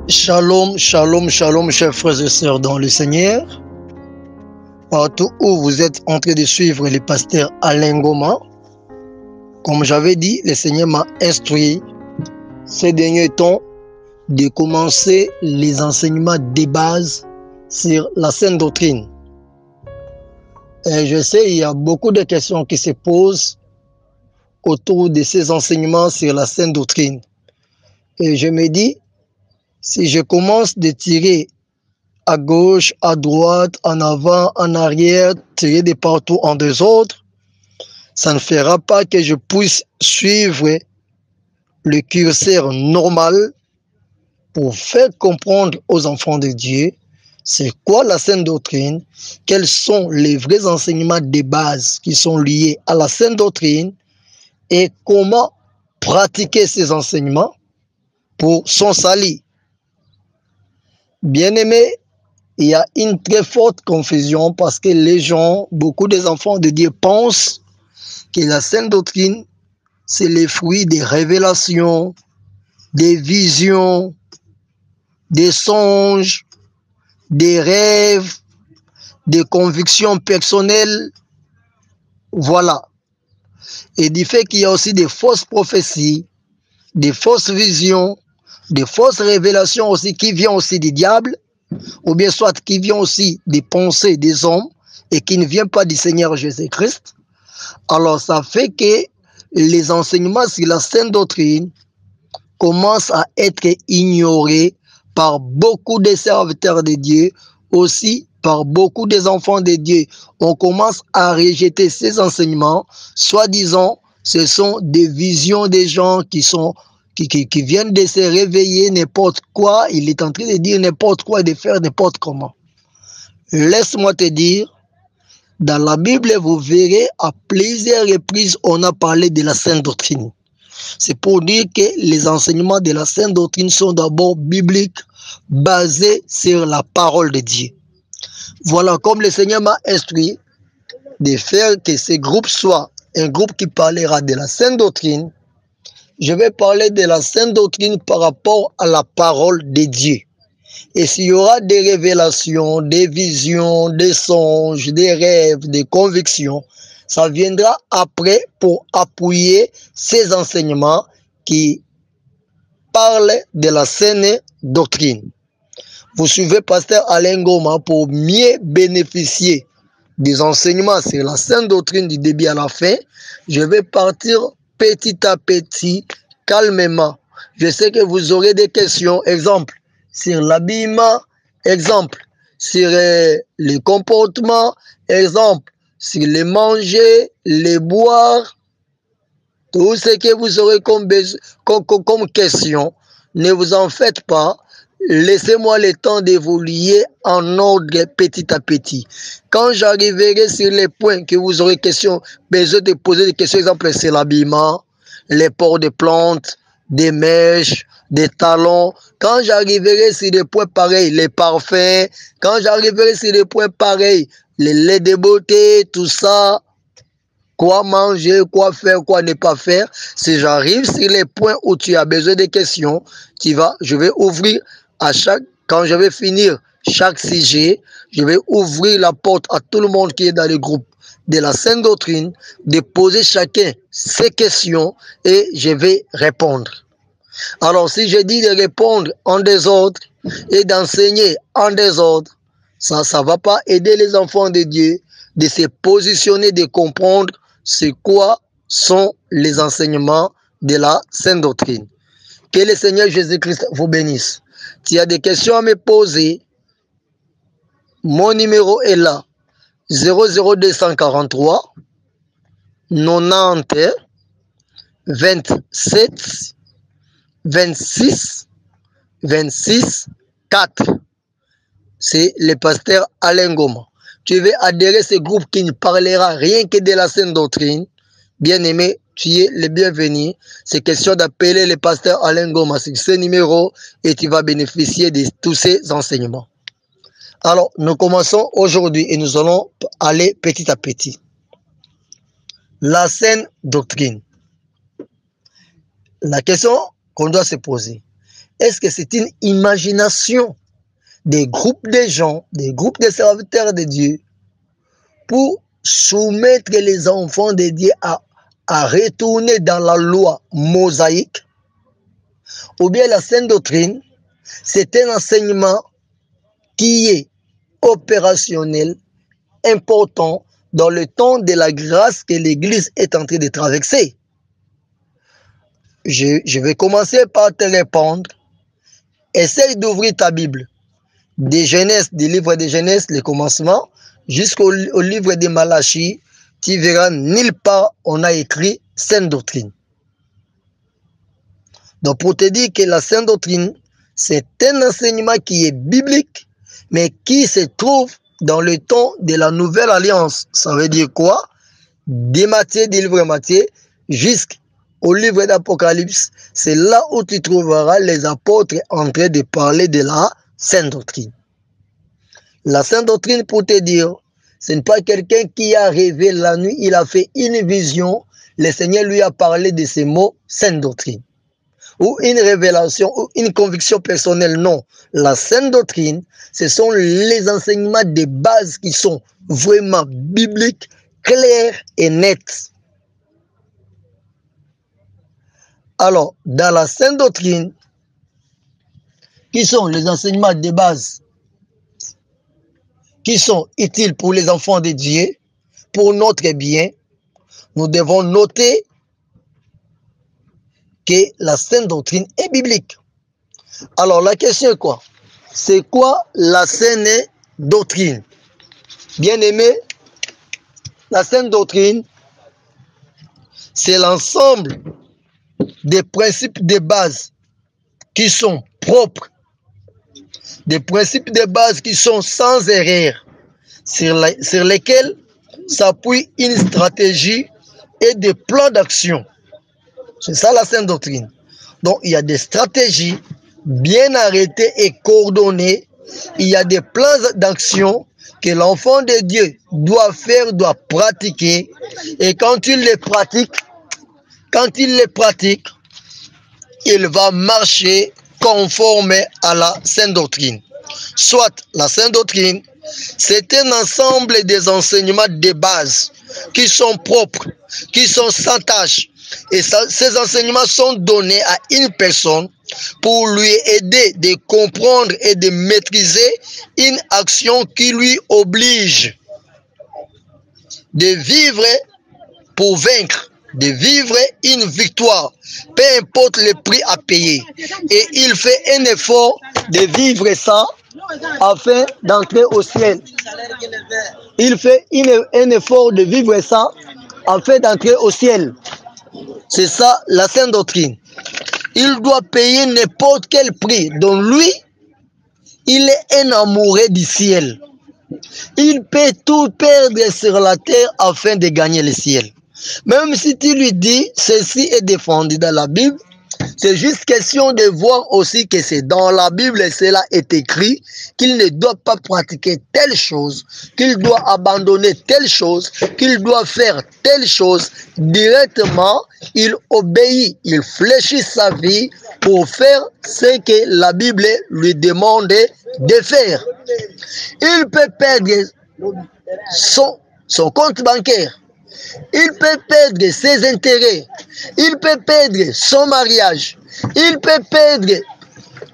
Shalom, shalom, shalom, chers frères et sœurs dans le Seigneur. Partout où vous êtes en train de suivre le pasteur Alain Goma, comme j'avais dit, le Seigneur m'a instruit ces derniers temps de commencer les enseignements de base sur la sainte doctrine. Et je sais, il y a beaucoup de questions qui se posent autour de ces enseignements sur la sainte doctrine. Et je me dis, si je commence de tirer à gauche, à droite, en avant, en arrière, tirer de partout en désordre, ça ne fera pas que je puisse suivre le curseur normal pour faire comprendre aux enfants de Dieu c'est quoi la sainte doctrine, quels sont les vrais enseignements de base qui sont liés à la sainte doctrine et comment pratiquer ces enseignements pour son salut. Bien-aimés, il y a une très forte confusion parce que les gens, beaucoup des enfants de Dieu pensent que la sainte doctrine, c'est les fruits des révélations, des visions, des songes, des rêves, des convictions personnelles. Voilà. Et du fait qu'il y a aussi des fausses prophéties, des fausses visions, des fausses révélations aussi qui viennent aussi du diable, ou bien soit qui viennent aussi des pensées des hommes et qui ne viennent pas du Seigneur Jésus-Christ. Alors ça fait que les enseignements sur la sainte doctrine commencent à être ignorés par beaucoup de serviteurs de Dieu, aussi par beaucoup des enfants de Dieu. On commence à rejeter ces enseignements, soi-disant ce sont des visions des gens qui viennent de se réveiller n'importe quoi. Il est en train de dire n'importe quoi et de faire n'importe comment. Laisse-moi te dire, dans la Bible, vous verrez à plusieurs reprises, on a parlé de la sainte doctrine. C'est pour dire que les enseignements de la sainte doctrine sont d'abord bibliques, basés sur la parole de Dieu. Voilà, comme le Seigneur m'a instruit de faire que ce groupe soit un groupe qui parlera de la sainte doctrine, je vais parler de la sainte doctrine par rapport à la parole de Dieu. Et s'il y aura des révélations, des visions, des songes, des rêves, des convictions, ça viendra après pour appuyer ces enseignements qui parlent de la sainte doctrine. Vous suivez pasteur Alain Goma pour mieux bénéficier des enseignements sur la sainte doctrine du début à la fin. Je vais partir petit à petit, calmement. Je sais que vous aurez des questions, exemple, sur l'habillement, exemple, sur les comportements, exemple, sur les manger, les boire, tout ce que vous aurez comme question, ne vous en faites pas. Laissez-moi le temps d'évoluer en ordre petit à petit. Quand j'arriverai sur les points que vous aurez besoin de poser des questions, exemple, c'est l'habillement, les ports de plantes, des mèches, des talons. Quand j'arriverai sur des points pareils, les parfums, quand j'arriverai sur des points pareils, les laits de beauté, tout ça, quoi manger, quoi faire, quoi ne pas faire. Si j'arrive sur les points où tu as besoin de questions, je vais ouvrir quand je vais finir chaque sujet, je vais ouvrir la porte à tout le monde qui est dans le groupe de la sainte doctrine, de poser chacun ses questions et je vais répondre. Alors si je dis de répondre en désordre et d'enseigner en désordre, ça ne va pas aider les enfants de Dieu de se positionner, de comprendre c'est quoi sont les enseignements de la sainte doctrine. Que le Seigneur Jésus-Christ vous bénisse. Tu as des questions à me poser, mon numéro est là, 00243 90 27 26 26 4. C'est le pasteur Alain Goma. Tu veux adhérer à ce groupe qui ne parlera rien que de la sainte doctrine, bien aimé, tu es le bienvenu. C'est question d'appeler le pasteur Alain Goma sur ce numéro et tu vas bénéficier de tous ces enseignements. Alors, nous commençons aujourd'hui et nous allons aller petit à petit. La sainte doctrine. La question qu'on doit se poser, est-ce que c'est une imagination des groupes de gens, des groupes de serviteurs de Dieu pour soumettre les enfants de Dieu à retourner dans la loi mosaïque? Ou bien la sainte doctrine, c'est un enseignement qui est opérationnel, important dans le temps de la grâce que l'Église est en train de traverser? Je vais commencer par te répondre. Essaye d'ouvrir ta Bible. Des Genèse, du livre de Genèse, le commencement, jusqu'au livre de Malachie, tu verras nulle part on a écrit sainte doctrine. Donc pour te dire que la sainte doctrine, c'est un enseignement qui est biblique, mais qui se trouve dans le temps de la nouvelle alliance. Ça veut dire quoi? De Matthieu, du livre de Matthieu, jusqu'au livre d'Apocalypse, c'est là où tu trouveras les apôtres en train de parler de la sainte doctrine. La sainte doctrine, pour te dire, ce n'est pas quelqu'un qui a rêvé la nuit, il a fait une vision, le Seigneur lui a parlé de ces mots, sainte doctrine. Ou une révélation, ou une conviction personnelle, non. La sainte doctrine, ce sont les enseignements de base qui sont vraiment bibliques, clairs et nets. Alors, dans la sainte doctrine, qui sont les enseignements de base qui sont utiles pour les enfants de Dieu, pour notre bien, nous devons noter que la sainte doctrine est biblique. Alors la question est quoi? C'est quoi la sainte doctrine? Bien aimé, la sainte doctrine, c'est l'ensemble des principes de base qui sont propres, des principes de base qui sont sans erreur, sur lesquels s'appuie une stratégie et des plans d'action. C'est ça la sainte doctrine. Donc il y a des stratégies bien arrêtées et coordonnées. Il y a des plans d'action que l'enfant de Dieu doit faire, doit pratiquer. Et quand il les pratique, il va marcher conforme à la sainte doctrine. Soit la sainte doctrine, c'est un ensemble des enseignements de base qui sont propres, qui sont sans tâche. Et ces enseignements sont donnés à une personne pour lui aider de comprendre et de maîtriser une action qui lui oblige de vivre pour vaincre, de vivre une victoire, peu importe le prix à payer. Et il fait un effort de vivre ça afin d'entrer au ciel. Il fait un effort de vivre ça afin d'entrer au ciel. C'est ça la sainte doctrine. Il doit payer n'importe quel prix. Donc lui, il est un amoureux du ciel. Il peut tout perdre sur la terre afin de gagner le ciel. Même si tu lui dis, ceci est défendu dans la Bible, c'est juste question de voir aussi que c'est dans la Bible et cela est écrit qu'il ne doit pas pratiquer telle chose, qu'il doit abandonner telle chose, qu'il doit faire telle chose. Directement, il obéit, il fléchit sa vie pour faire ce que la Bible lui demande de faire. Il peut perdre son compte bancaire. Il peut perdre ses intérêts, il peut perdre son mariage, il peut perdre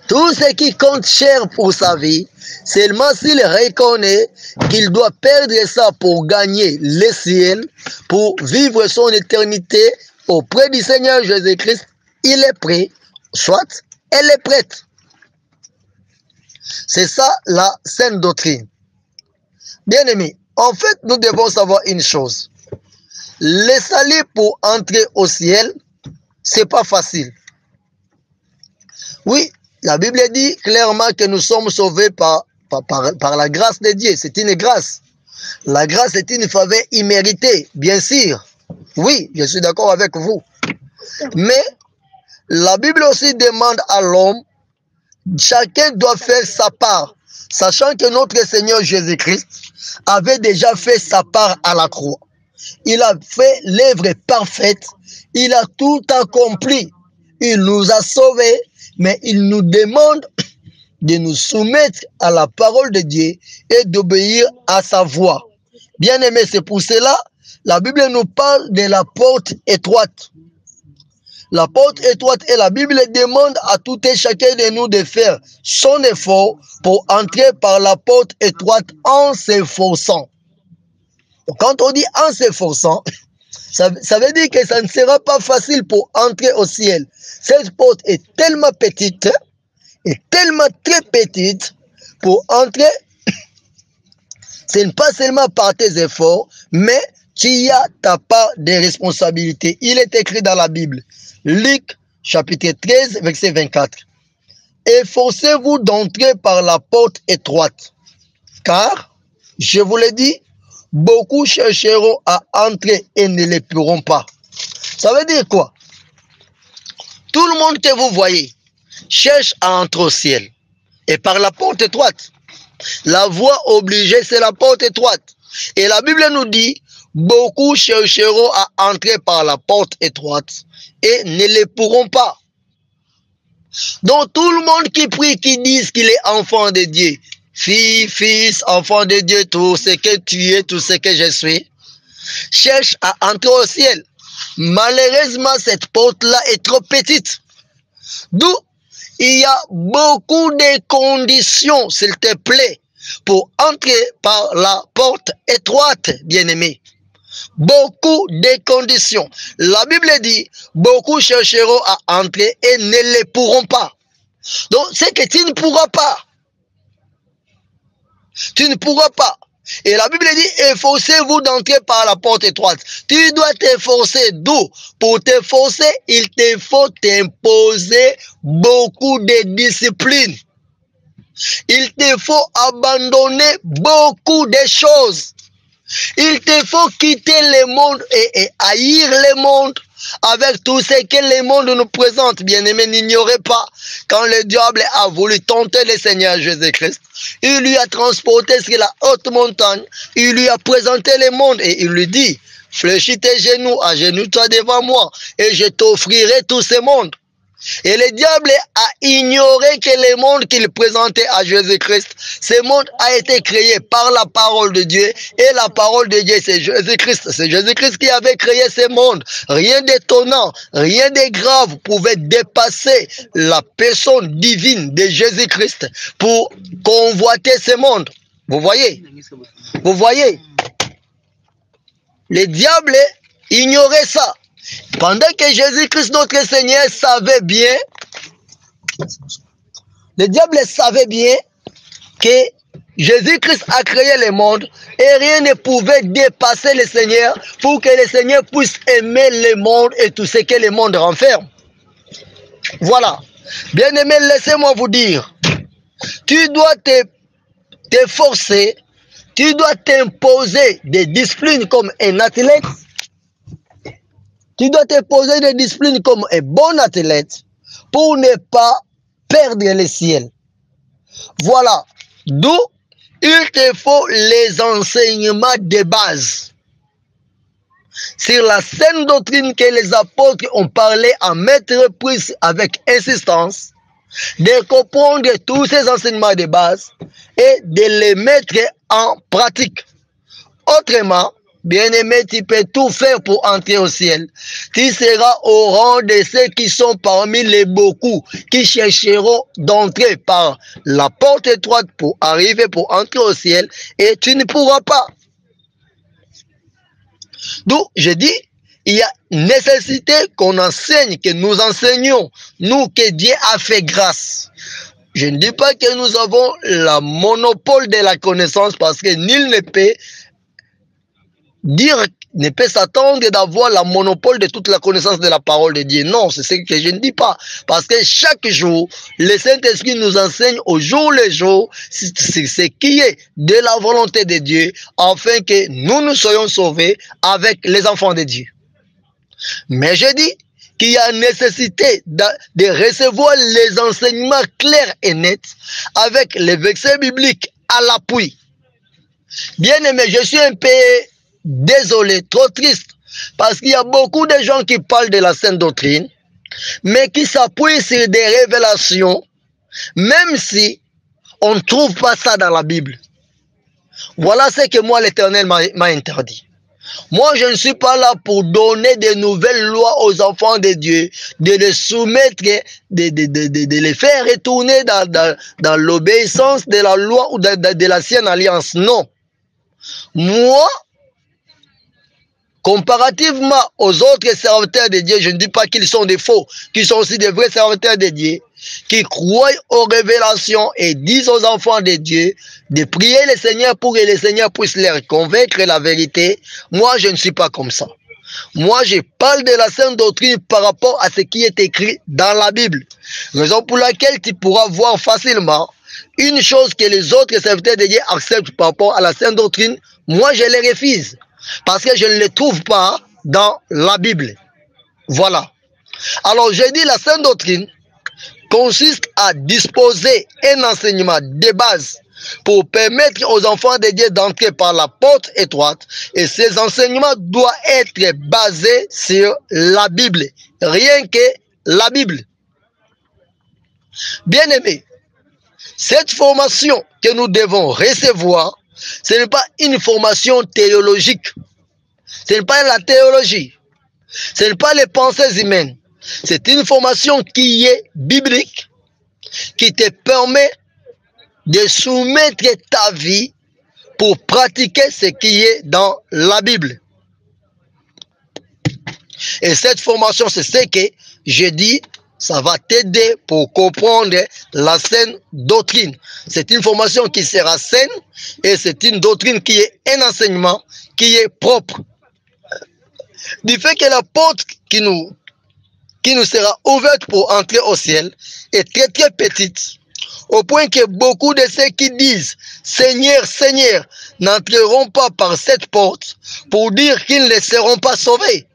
tout ce qui compte cher pour sa vie, seulement s'il reconnaît qu'il doit perdre ça pour gagner le ciel, pour vivre son éternité auprès du Seigneur Jésus-Christ. Il est prêt, soit elle est prête. C'est ça la sainte doctrine. Bien aimé, en fait, nous devons savoir une chose. Le salut pour entrer au ciel, c'est pas facile. Oui, la Bible dit clairement que nous sommes sauvés par la grâce de Dieu. C'est une grâce. La grâce est une faveur imméritée, bien sûr. Oui, je suis d'accord avec vous. Mais la Bible aussi demande à l'homme, chacun doit faire sa part, sachant que notre Seigneur Jésus-Christ avait déjà fait sa part à la croix. Il a fait l'œuvre parfaite. Il a tout accompli. Il nous a sauvés. mais il nous demande de nous soumettre à la parole de Dieu et d'obéir à sa voix. Bien aimé, c'est pour cela, la Bible nous parle de la porte étroite. La porte étroite, et la Bible demande à tout et chacun de nous de faire son effort pour entrer par la porte étroite en s'efforçant. Quand on dit en s'efforçant, ça veut dire que ça ne sera pas facile pour entrer au ciel. Cette porte est tellement petite, est tellement très petite, pour entrer, ce n'est pas seulement par tes efforts, mais tu as ta part de responsabilité. Il est écrit dans la Bible, Luc chapitre 13, verset 24. Efforcez-vous d'entrer par la porte étroite, car, je vous l'ai dit, beaucoup chercheront à entrer et ne le pourront pas. Ça veut dire quoi? Tout le monde que vous voyez cherche à entrer au ciel. Et par la porte étroite. La voie obligée, c'est la porte étroite. Et la Bible nous dit, beaucoup chercheront à entrer par la porte étroite et ne le pourront pas. Donc tout le monde qui prie, qui dit qu'il est enfant de Dieu, fille, fils, enfant de Dieu, tout ce que tu es, tout ce que je suis, cherche à entrer au ciel. Malheureusement, cette porte-là est trop petite. D'où il y a beaucoup de conditions, s'il te plaît, pour entrer par la porte étroite, bien-aimé. Beaucoup de conditions. La Bible dit, beaucoup chercheront à entrer et ne le pourront pas. Donc, c'est que tu ne pourras pas. Tu ne pourras pas. Et la Bible dit, efforcez-vous d'entrer par la porte étroite. Tu dois t'efforcer. D'où? Pour t'efforcer, il te faut t'imposer beaucoup de discipline. Il te faut abandonner beaucoup de choses. Il te faut quitter le monde et haïr le monde avec tout ce que le monde nous présente. Bien-aimé, n'ignorez pas, quand le diable a voulu tenter le Seigneur Jésus-Christ, il lui a transporté sur la haute montagne, il lui a présenté le monde et il lui dit, fléchis tes genoux, agenouille-toi devant moi et je t'offrirai tout ce monde. Et le diable a ignoré que le monde qu'il présentait à Jésus-Christ, ce monde a été créé par la parole de Dieu. Et la parole de Dieu, c'est Jésus-Christ. C'est Jésus-Christ qui avait créé ce monde. Rien d'étonnant, rien de grave pouvait dépasser la personne divine de Jésus-Christ pour convoiter ce monde. Vous voyez? Vous voyez? Le diable ignorait ça. Pendant que Jésus-Christ, notre Seigneur, savait bien, le diable savait bien que Jésus-Christ a créé le monde et rien ne pouvait dépasser le Seigneur pour que le Seigneur puisse aimer le monde et tout ce que le monde renferme. Voilà. Bien-aimés, laissez-moi vous dire, tu dois te forcer, tu dois t'imposer des disciplines comme un athlète. Tu dois te poser des disciplines comme un bon athlète pour ne pas perdre le ciel. Voilà. D'où il te faut les enseignements de base. Sur la saine doctrine que les apôtres ont parlé à maintes reprises avec insistance, de comprendre tous ces enseignements de base et de les mettre en pratique. Autrement, bien-aimé, tu peux tout faire pour entrer au ciel. Tu seras au rang de ceux qui sont parmi les beaucoup qui chercheront d'entrer par la porte étroite pour arriver, pour entrer au ciel, et tu ne pourras pas. Donc, je dis, il y a nécessité qu'on enseigne, que nous enseignons, nous que Dieu a fait grâce. Je ne dis pas que nous avons le monopole de la connaissance parce que nul ne peut ne peut s'attendre d'avoir le monopole de toute la connaissance de la parole de Dieu. Non, c'est ce que je ne dis pas. Parce que chaque jour, le Saint-Esprit nous enseigne au jour le jour ce qui est de la volonté de Dieu, afin que nous soyons sauvés avec les enfants de Dieu. Mais je dis qu'il y a nécessité de recevoir les enseignements clairs et nets avec les versets bibliques à l'appui. Bien aimé, je suis un peu désolé, trop triste, parce qu'il y a beaucoup de gens qui parlent de la sainte doctrine, mais qui s'appuie sur des révélations, même si on ne trouve pas ça dans la Bible. Voilà ce que moi l'Éternel m'a interdit. Moi, je ne suis pas là pour donner de nouvelles lois aux enfants de Dieu, de les soumettre, de les faire retourner dans l'obéissance de la loi ou de l'ancienne alliance. Non. Moi, comparativement aux autres serviteurs de Dieu, je ne dis pas qu'ils sont des faux, qu'ils sont aussi des vrais serviteurs de Dieu, qui croient aux révélations et disent aux enfants de Dieu de prier le Seigneur pour que le Seigneur puisse leur convaincre la vérité. Moi, je ne suis pas comme ça. Moi, je parle de la sainte doctrine par rapport à ce qui est écrit dans la Bible. Raison pour laquelle tu pourras voir facilement une chose que les autres serviteurs de Dieu acceptent par rapport à la sainte doctrine. Moi, je les refuse parce que je ne les trouve pas dans la Bible. Voilà. Alors, je dis la sainte doctrine consiste à disposer un enseignement de base pour permettre aux enfants de Dieu d'entrer par la porte étroite. Et ces enseignements doivent être basés sur la Bible. Rien que la Bible. Bien-aimés, cette formation que nous devons recevoir, ce n'est pas une formation théologique. Ce n'est pas la théologie. Ce n'est pas les pensées humaines. C'est une formation qui est biblique, qui te permet de soumettre ta vie pour pratiquer ce qui est dans la Bible. Et cette formation, c'est ce que je dis, ça va t'aider pour comprendre la saine doctrine. C'est une formation qui sera saine et c'est une doctrine qui est un enseignement qui est propre. Du fait que la porte qui nous sera ouverte pour entrer au ciel est très très petite, au point que beaucoup de ceux qui disent « Seigneur, Seigneur » n'entreront pas par cette porte pour dire qu'ils ne seront pas sauvés.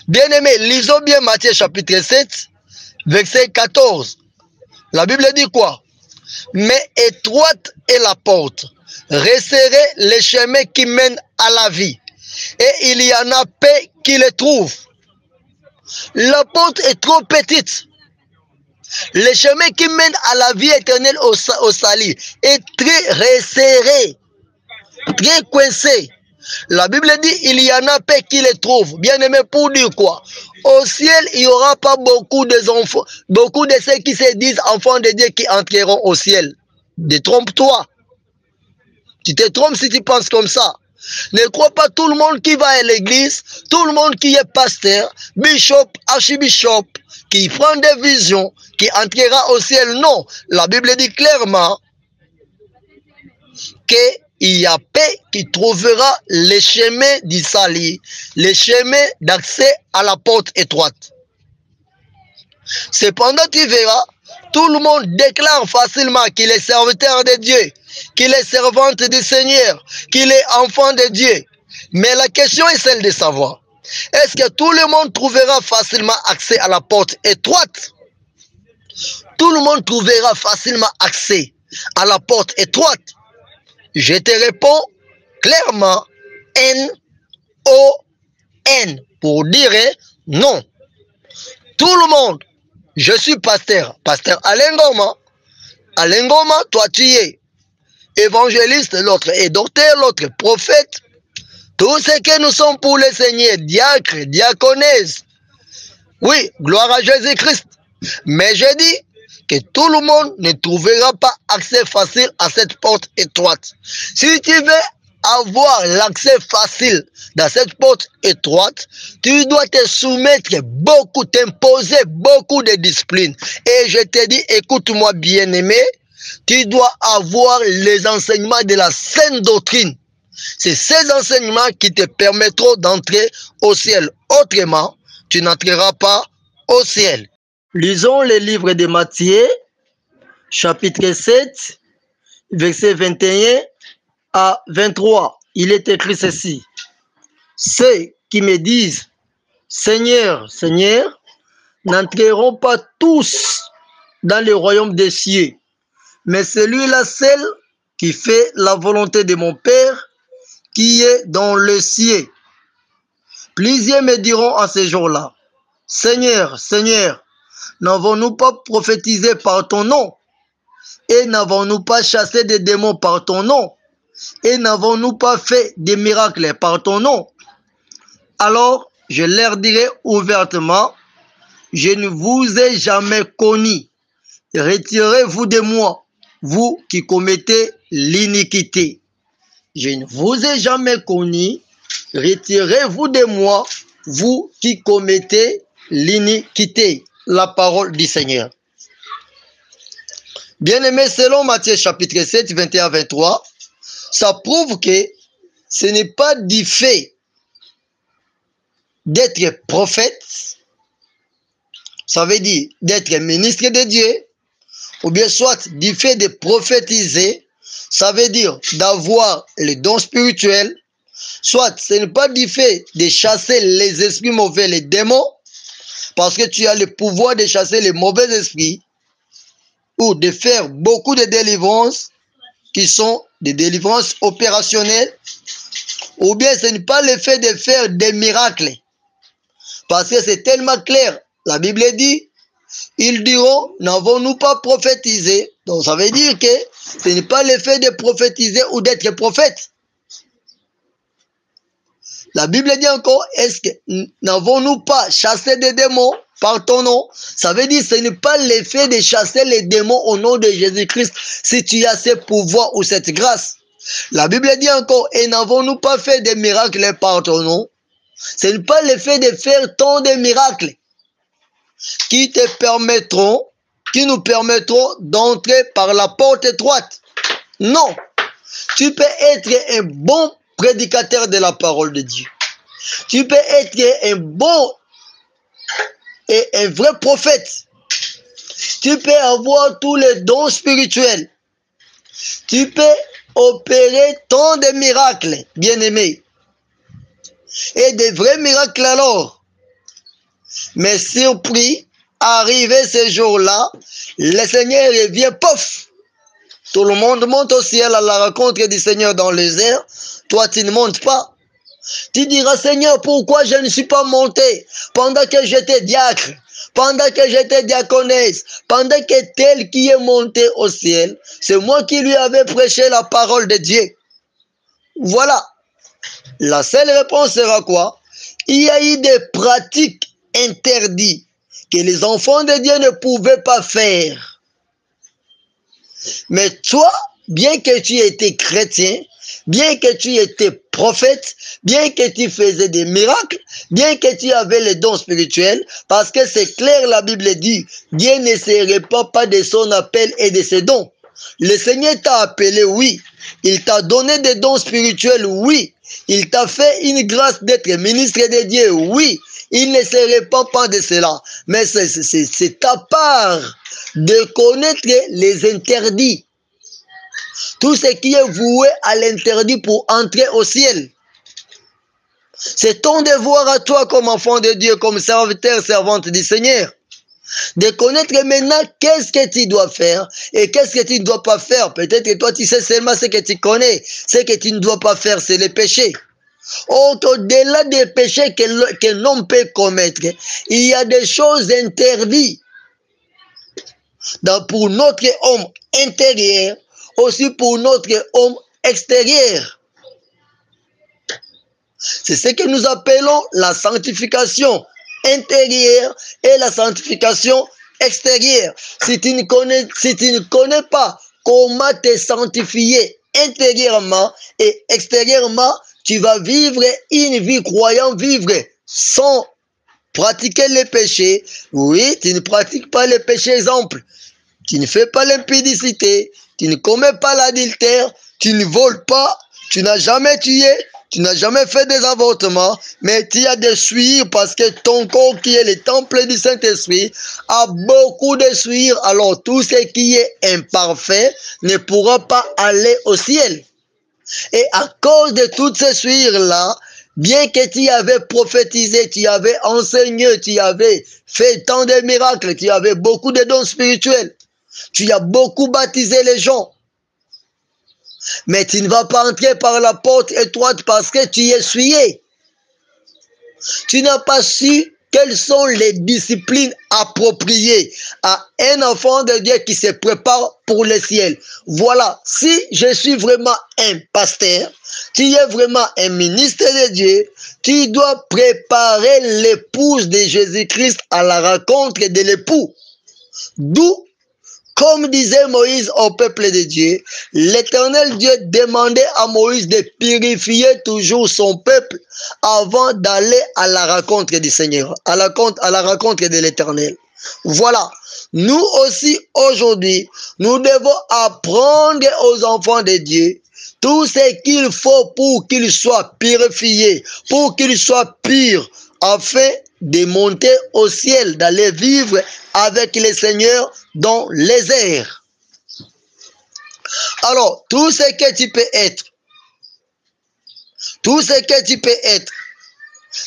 Bien-aimés, lisons bien Matthieu chapitre 7, verset 14. La Bible dit quoi? Mais étroite est la porte, resserrez les chemins qui mènent à la vie, et il y en a peu qui les trouvent. La porte est trop petite. Le chemin qui mène à la vie éternelle au salut est très resserré, très coincé. La Bible dit il y en a peu qui les trouvent. Bien aimé, pour dire quoi? Au ciel, il n'y aura pas beaucoup de enfants, beaucoup de ceux qui se disent enfants de Dieu qui entreront au ciel. Détrompe-toi. Tu te trompes si tu penses comme ça. Ne crois pas tout le monde qui va à l'église, tout le monde qui est pasteur, bishop, archibishop, qui prend des visions, qui entrera au ciel. Non, la Bible dit clairement qu'il y a peu qui trouvera les chemins du salut, les chemins d'accès à la porte étroite. Cependant, tu verras, tout le monde déclare facilement qu'il est serviteur de Dieu, qu'il est servante du Seigneur, qu'il est enfant de Dieu. Mais la question est celle de savoir, est-ce que tout le monde trouvera facilement accès à la porte étroite? Tout le monde trouvera facilement accès à la porte étroite? Je te réponds clairement N-O-N pour dire non. Tout le monde. Je suis pasteur Alain Ngoma. Alain Ngoma, toi tu es évangéliste, l'autre est docteur, l'autre prophète. Tout ce que nous sommes pour le Seigneur, diacre, diaconesse. Oui, gloire à Jésus-Christ. Mais je dis que tout le monde ne trouvera pas accès facile à cette porte étroite. Si tu veux avoir l'accès facile dans cette porte étroite, tu dois te soumettre beaucoup, t'imposer beaucoup de discipline. Et je te dis, écoute-moi bien aimé, tu dois avoir les enseignements de la sainte doctrine. C'est ces enseignements qui te permettront d'entrer au ciel. Autrement, tu n'entreras pas au ciel. Lisons le livre de Matthieu, chapitre 7, verset 21 à 23. Il est écrit ceci. Ceux qui me disent, Seigneur, Seigneur, n'entreront pas tous dans le royaume des cieux, mais celui-là seul qui fait la volonté de mon Père qui est dans le ciel. Plusieurs me diront à ce jour-là, Seigneur, Seigneur, n'avons-nous pas prophétisé par ton nom? Et n'avons-nous pas chassé des démons par ton nom? Et n'avons-nous pas fait des miracles par ton nom? Alors, je leur dirai ouvertement, je ne vous ai jamais connu. Retirez-vous de moi, vous qui commettez l'iniquité. Je ne vous ai jamais connu. Retirez-vous de moi, vous qui commettez l'iniquité. La parole du Seigneur. Bien-aimé, selon Matthieu chapitre 7, 21-23, ça prouve que ce n'est pas du fait d'être prophète, ça veut dire d'être ministre de Dieu, ou bien soit du fait de prophétiser, ça veut dire d'avoir les dons spirituels, soit ce n'est pas du fait de chasser les esprits mauvais, les démons, parce que tu as le pouvoir de chasser les mauvais esprits, ou de faire beaucoup de délivrances qui sont des délivrances opérationnelles, ou bien ce n'est pas le fait de faire des miracles, parce que c'est tellement clair. La Bible dit, ils diront, n'avons-nous pas prophétisé? Donc ça veut dire que ce n'est pas le fait de prophétiser ou d'être prophète. La Bible dit encore, est-ce que n'avons-nous pas chassé des démons par ton nom? Ça veut dire que ce n'est pas l'effet de chasser les démons au nom de Jésus-Christ si tu as ce pouvoir ou cette grâce. La Bible dit encore, et n'avons-nous pas fait des miracles par ton nom? Ce n'est pas l'effet de faire tant de miracles qui nous permettront d'entrer par la porte étroite. Non, tu peux être un bon prédicateur de la parole de Dieu. Tu peux être un bon et un vrai prophète. Tu peux avoir tous les dons spirituels. Tu peux opérer tant de miracles, bien-aimés. Et des vrais miracles alors. Mais surpris, arrivé ce jour-là, le Seigneur revient, pof! Tout le monde monte au ciel à la rencontre du Seigneur dans les airs. Toi, tu ne montes pas. Tu diras, Seigneur, pourquoi je ne suis pas monté pendant que j'étais diacre, pendant que j'étais diaconesse, pendant que tel qui est monté au ciel, c'est moi qui lui avais prêché la parole de Dieu. Voilà. La seule réponse sera quoi? Il y a eu des pratiques interdites que les enfants de Dieu ne pouvaient pas faire. Mais toi, bien que tu étais chrétien, bien que tu étais prophète, bien que tu faisais des miracles, bien que tu avais les dons spirituels, parce que c'est clair, la Bible dit, Dieu ne se répand pas de son appel et de ses dons. Le Seigneur t'a appelé, oui. Il t'a donné des dons spirituels, oui. Il t'a fait une grâce d'être ministre de Dieu, oui. Il ne se répand pas de cela. Mais c'est ta part de connaître les interdits. Tout ce qui est voué à l'interdit pour entrer au ciel. C'est ton devoir à toi comme enfant de Dieu, comme serviteur, servante du Seigneur. De connaître maintenant qu'est-ce que tu dois faire et qu'est-ce que tu ne dois pas faire. Peut-être que toi tu sais seulement ce que tu connais. Ce que tu ne dois pas faire, c'est les péchés. Au-delà des péchés que l'homme peut commettre, il y a des choses interdites pour notre homme intérieur, aussi pour notre homme extérieur. C'est ce que nous appelons la sanctification intérieure et la sanctification extérieure. Si tu ne connais pas comment te sanctifier intérieurement et extérieurement, tu vas vivre une vie croyant, vivre sans pratiquer les péchés. Oui, tu ne pratiques pas les péchés, exemple. Tu ne fais pas l'impudicité, tu ne commets pas l'adultère, tu ne voles pas, tu n'as jamais tué, tu n'as jamais fait des avortements, mais tu as des souillures parce que ton corps qui est le temple du Saint-Esprit a beaucoup de souillures. Alors tout ce qui est imparfait ne pourra pas aller au ciel. Et à cause de toutes ces souillures-là, bien que tu avais prophétisé, tu avais enseigné, tu avais fait tant de miracles, tu avais beaucoup de dons spirituels, tu as beaucoup baptisé les gens, mais tu ne vas pas entrer par la porte étroite parce que tu es souillé. Tu n'as pas su quelles sont les disciplines appropriées à un enfant de Dieu qui se prépare pour le ciel. Voilà, si je suis vraiment un pasteur, tu es vraiment un ministre de Dieu, tu dois préparer l'épouse de Jésus-Christ à la rencontre de l'époux. D'où, comme disait Moïse au peuple de Dieu, l'Éternel Dieu demandait à Moïse de purifier toujours son peuple avant d'aller à la rencontre du Seigneur, à la rencontre de l'Éternel. Voilà. Nous aussi, aujourd'hui, nous devons apprendre aux enfants de Dieu tout ce qu'il faut pour qu'ils soient purifiés, pour qu'ils soient purs, afin de monter au ciel, d'aller vivre avec le Seigneur dans les airs. Alors, tout ce que tu peux être,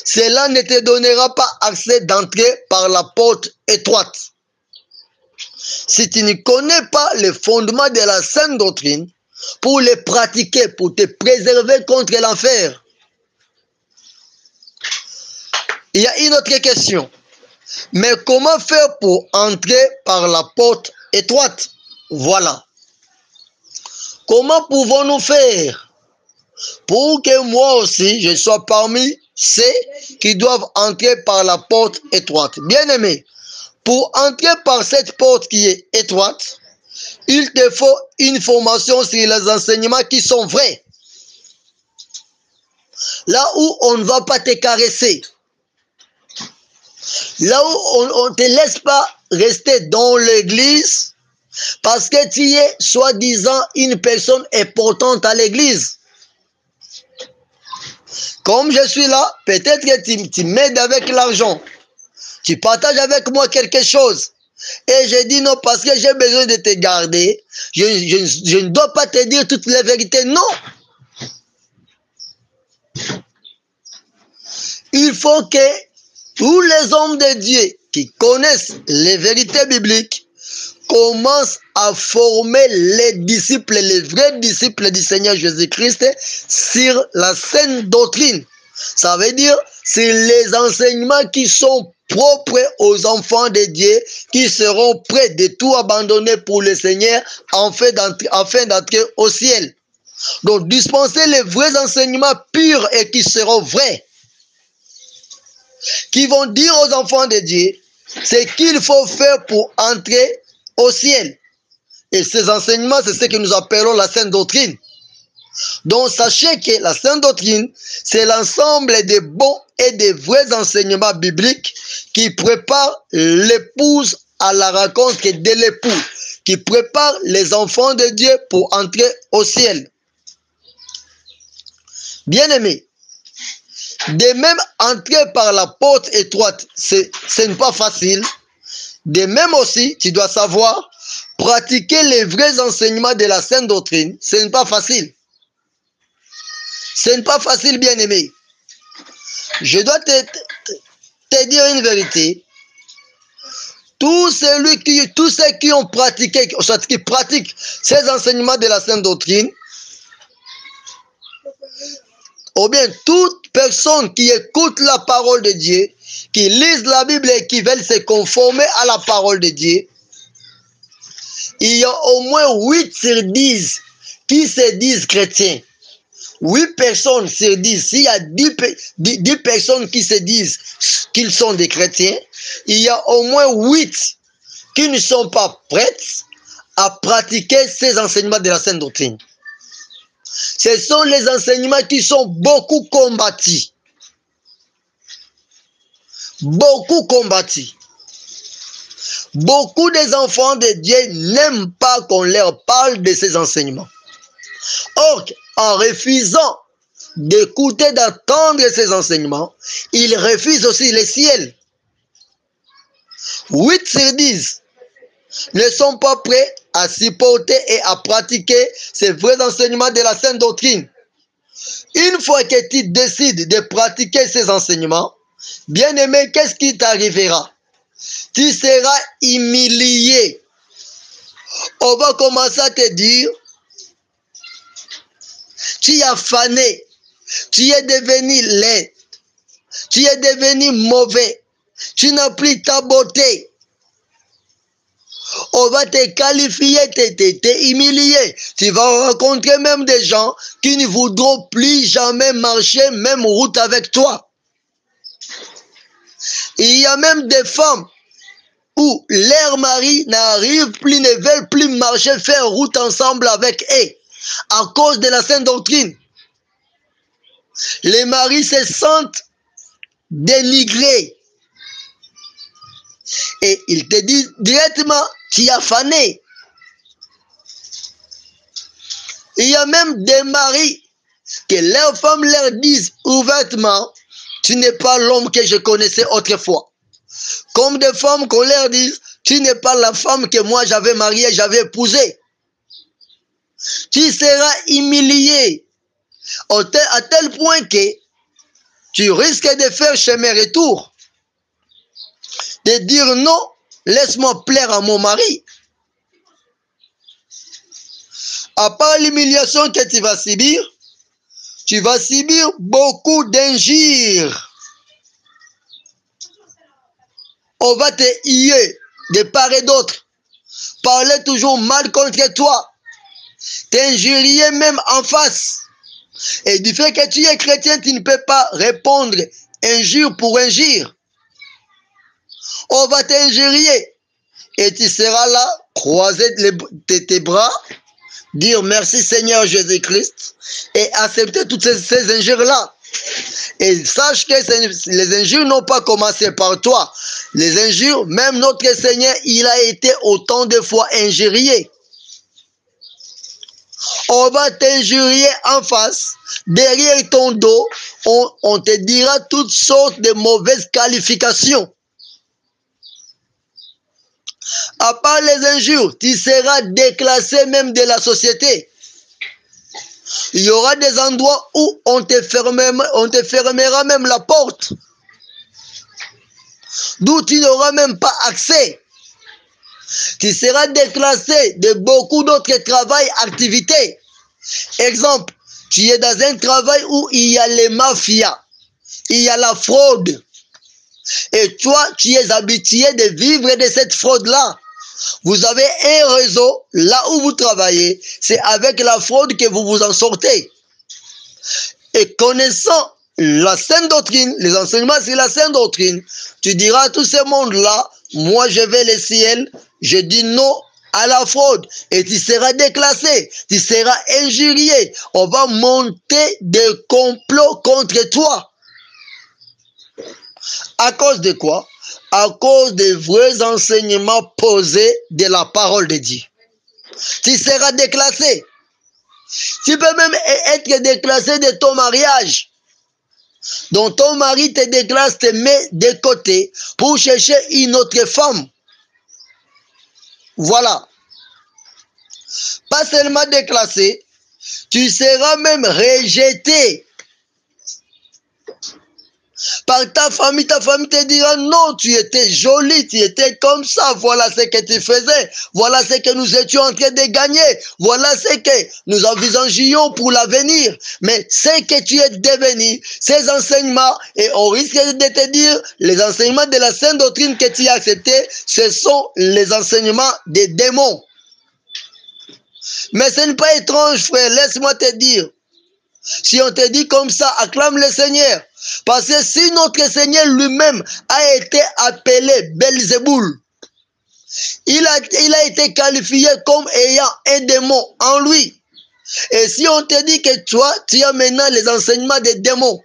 cela ne te donnera pas accès d'entrer par la porte étroite. Si tu ne connais pas les fondements de la sainte doctrine, pour les pratiquer, pour te préserver contre l'enfer. Il y a une autre question. Mais comment faire pour entrer par la porte étroite? Voilà. Comment pouvons-nous faire pour que moi aussi, je sois parmi ceux qui doivent entrer par la porte étroite? Bien-aimé, pour entrer par cette porte qui est étroite, il te faut une formation sur les enseignements qui sont vrais. Là où on ne va pas te caresser. Là où on ne te laisse pas rester dans l'église parce que tu es soi-disant une personne importante à l'église. Comme je suis là, peut-être que tu m'aides avec l'argent. Tu partages avec moi quelque chose. Et je dis non parce que j'ai besoin de te garder. Je ne dois pas te dire toutes les vérités. Non. Il faut que tous les hommes de Dieu qui connaissent les vérités bibliques commencent à former les disciples, les vrais disciples du Seigneur Jésus-Christ sur la sainte doctrine. Ça veut dire sur les enseignements qui sont propres aux enfants de Dieu, qui seront prêts de tout abandonner pour le Seigneur afin d'entrer au ciel. Donc dispenser les vrais enseignements purs et qui seront vrais, qui vont dire aux enfants de Dieu ce qu'il faut faire pour entrer au ciel. Et ces enseignements, c'est ce que nous appelons la sainte doctrine. Donc sachez que la sainte doctrine, c'est l'ensemble des bons et des vrais enseignements bibliques qui préparent l'épouse à la rencontre de l'époux, qui préparent les enfants de Dieu pour entrer au ciel. Bien-aimés, de même entrer par la porte étroite, ce n'est pas facile. De même aussi, tu dois savoir pratiquer les vrais enseignements de la sainte doctrine, ce n'est pas facile. Ce n'est pas facile, bien-aimé. Je dois te dire une vérité. Tous ceux qui ont pratiqué, soit qui pratiquent ces enseignements de la sainte doctrine, ou bien toute personne qui écoute la parole de Dieu, qui lisent la Bible et qui veulent se conformer à la parole de Dieu, il y a au moins 8 sur 10 qui se disent chrétiens. 8 personnes sur 10, s'il y a 10 personnes qui se disent qu'ils sont des chrétiens, il y a au moins 8 qui ne sont pas prêtes à pratiquer ces enseignements de la sainte doctrine. Ce sont les enseignements qui sont beaucoup combattus. Beaucoup combattus. Beaucoup des enfants de Dieu n'aiment pas qu'on leur parle de ces enseignements. Or, en refusant d'écouter, d'entendre ces enseignements, ils refusent aussi le ciel. 8 sur 10 ne sont pas prêts à supporter et à pratiquer ces vrais enseignements de la sainte doctrine. Une fois que tu décides de pratiquer ces enseignements, bien-aimé, qu'est-ce qui t'arrivera? Tu seras humilié. On va commencer à te dire, tu as fané, tu es devenu laid, tu es devenu mauvais, Tu n'as plus ta beauté. On va te qualifier, te humilier. Tu vas rencontrer même des gens qui ne voudront plus jamais marcher même route avec toi. Il y a même des femmes où leur mari n'arrive plus, ne veulent plus marcher, faire route ensemble avec eux à cause de la sainte doctrine. Les maris se sentent dénigrés. Et ils te disent directement, tu as fané. Il y a même des maris que leurs femmes leur disent ouvertement, tu n'es pas l'homme que je connaissais autrefois. Comme des femmes qu'on leur dise, tu n'es pas la femme que moi j'avais mariée, j'avais épousée. Tu seras humilié à tel point que tu risques de faire chemin retour. De dire non, laisse-moi plaire à mon mari. À part l'humiliation que tu vas subir beaucoup d'injures. On va te huer de part et d'autre. Parler toujours mal contre toi. T'injurier même en face. Et du fait que tu es chrétien, tu ne peux pas répondre injure pour injure. On va t'injurier. Et tu seras là, croiser tes bras, dire merci Seigneur Jésus-Christ et accepter toutes ces injures-là. Et sache que les injures n'ont pas commencé par toi. Les injures, même notre Seigneur, il a été autant de fois injurié. On va t'injurier en face, derrière ton dos, on te dira toutes sortes de mauvaises qualifications. À part les injures, tu seras déclassé même de la société. Il y aura des endroits où on te fermera même la porte. D'où tu n'auras même pas accès. Tu seras déclassé de beaucoup d'autres travails, activités. Exemple, tu es dans un travail où il y a les mafias, il y a la fraude. Et toi, tu es habitué de vivre de cette fraude-là. Vous avez un réseau, là où vous travaillez, c'est avec la fraude que vous vous en sortez. Et connaissant la sainte doctrine, les enseignements sur la sainte doctrine, tu diras à tout ce monde-là, moi je vais le ciel, je dis non à la fraude. Et tu seras déclassé, tu seras injurié. On va monter des complots contre toi. À cause de quoi? À cause des vrais enseignements posés de la parole de Dieu. Tu seras déclassé. Tu peux même être déclassé de ton mariage. Donc ton mari te déclasse, te met de côté pour chercher une autre femme. Voilà. Pas seulement déclassé, tu seras même rejeté par ta famille te dira non, tu étais jolie, tu étais comme ça, voilà ce que tu faisais, voilà ce que nous étions en train de gagner, voilà ce que nous envisagions pour l'avenir, mais ce que tu es devenu, ces enseignements, et on risque de te dire, les enseignements de la sainte doctrine que tu as acceptés, ce sont les enseignements des démons. Mais ce n'est pas étrange, frère, laisse-moi te dire, si on te dit comme ça, acclame le Seigneur. Parce que si notre Seigneur lui-même a été appelé Belzéboul, il a été qualifié comme ayant un démon en lui. Et si on te dit que toi, tu as maintenant les enseignements des démons,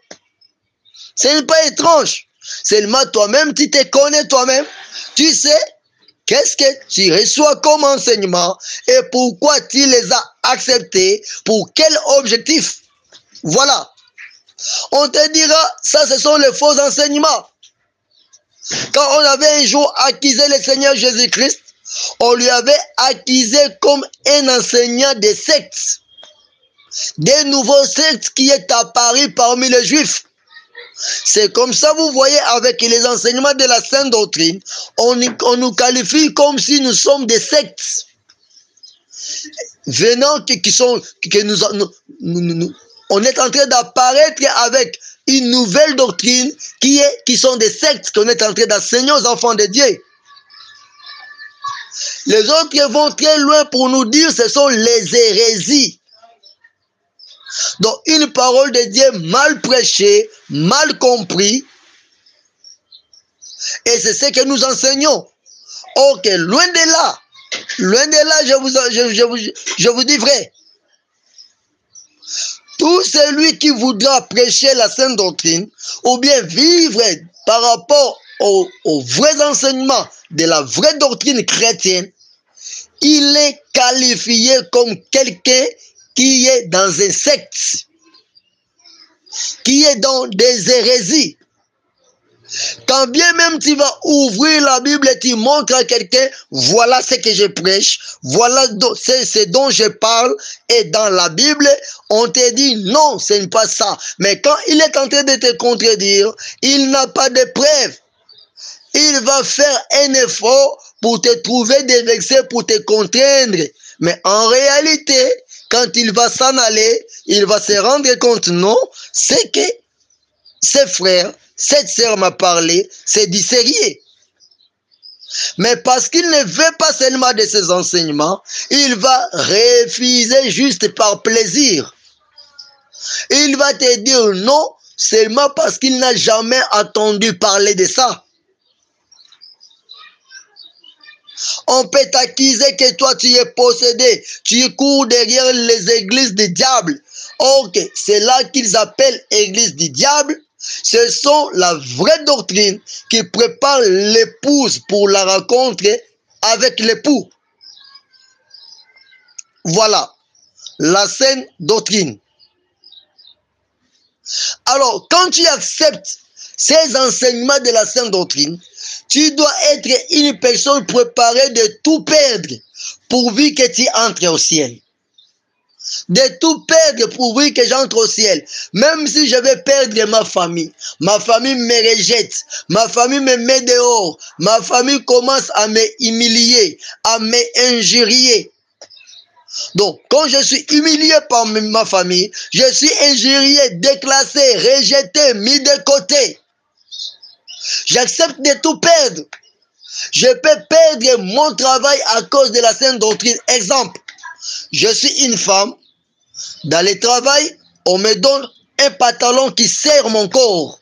ce n'est pas étrange. Seulement toi-même, tu te connais toi-même. Tu sais qu'est-ce que tu reçois comme enseignement et pourquoi tu les as acceptés, pour quel objectif. Voilà. On te dira, ça ce sont les faux enseignements. Quand on avait un jour accusé le Seigneur Jésus-Christ, on lui avait accusé comme un enseignant des sectes. Des nouveaux sectes qui est apparu parmi les Juifs. C'est comme ça, vous voyez, avec les enseignements de la sainte doctrine, on nous qualifie comme si nous sommes des sectes. Venant on est en train d'apparaître avec une nouvelle doctrine qui sont des sectes qu'on est en train d'enseigner aux enfants de Dieu. Les autres vont très loin pour nous dire que ce sont les hérésies. Donc une parole de Dieu mal prêchée, mal comprise, et c'est ce que nous enseignons. Ok, loin de là, je vous dis vrai. Tout celui qui voudra prêcher la sainte doctrine, ou bien vivre par rapport aux vrais enseignements de la vraie doctrine chrétienne, il est qualifié comme quelqu'un qui est dans un secte, qui est dans des hérésies. Quand bien même tu vas ouvrir la Bible et tu montres à quelqu'un, voilà ce que je prêche, voilà ce dont je parle, et dans la Bible, on te dit non, ce n'est pas ça. Mais quand il est en train de te contredire, il n'a pas de preuves. Il va faire un effort pour te trouver des versets pour te contraindre. Mais en réalité, quand il va s'en aller, il va se rendre compte, non, c'est que ses frères, cette sœur m'a parlé, c'est du sérieux. Mais parce qu'il ne veut pas seulement de ses enseignements, il va refuser juste par plaisir. Il va te dire non, seulement parce qu'il n'a jamais entendu parler de ça. On peut t'accuser que toi tu es possédé, tu cours derrière les églises du diable. Ok, c'est là qu'ils appellent église du diable. Ce sont la vraie doctrine qui prépare l'épouse pour la rencontre avec l'époux. Voilà, la sainte doctrine. Alors, quand tu acceptes ces enseignements de la sainte doctrine, tu dois être une personne préparée de tout perdre pourvu que tu entres au ciel. De tout perdre pourvu que j'entre au ciel. Même si je vais perdre ma famille me rejette, ma famille me met dehors, ma famille commence à me humilier, à me injurier. Donc, quand je suis humilié par ma famille, je suis injurié, déclassé, rejeté, mis de côté. J'accepte de tout perdre. Je peux perdre mon travail à cause de la sainte doctrine. Exemple, je suis une femme. Dans le travail, on me donne un pantalon qui serre mon corps.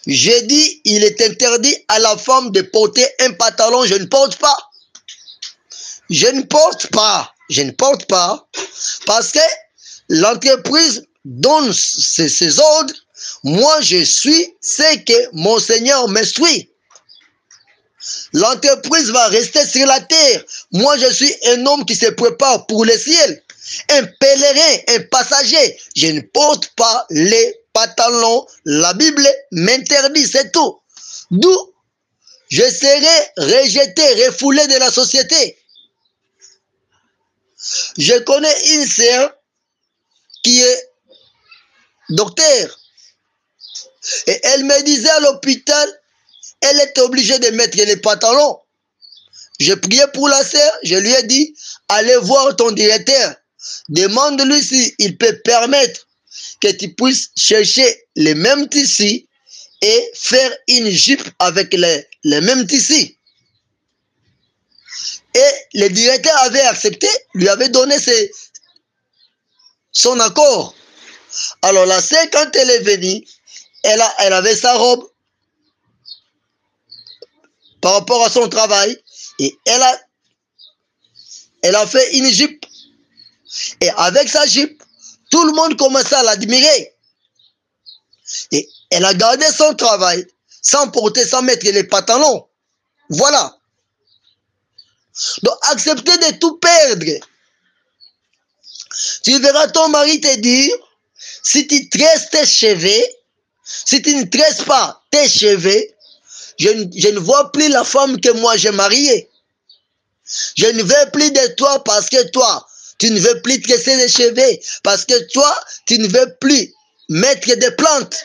J'ai dit, il est interdit à la femme de porter un pantalon. Je ne porte pas. Je ne porte pas. Je ne porte pas. Parce que l'entreprise donne ses ordres. Moi, je suis ce que mon Seigneur me suit. L'entreprise va rester sur la terre. Moi, je suis un homme qui se prépare pour le ciel. Un pèlerin, un passager. Je ne porte pas les pantalons. La Bible m'interdit, c'est tout. D'où je serai rejeté, refoulé de la société. Je connais une sœur qui est docteur. Et elle me disait à l'hôpital, elle était obligée de mettre les pantalons. Je priais pour la sœur, je lui ai dit, allez voir ton directeur. Demande-lui s'il peut permettre que tu puisses chercher les mêmes tissus et faire une jupe avec les mêmes tissus. Et le directeur avait accepté, lui avait donné son accord. Alors la sœur, quand elle est venue, elle avait sa robe par rapport à son travail et elle a fait une jupe. Et avec sa jupe, tout le monde commençait à l'admirer. Et elle a gardé son travail sans mettre les pantalons. Voilà. Donc, accepter de tout perdre. Tu verras ton mari te dire, si tu tresses tes cheveux, si tu ne tresses pas tes cheveux, je ne vois plus la femme que moi j'ai mariée. Je ne veux plus de toi parce que toi, tu ne veux plus tresser les cheveux. Parce que toi, tu ne veux plus mettre des plantes.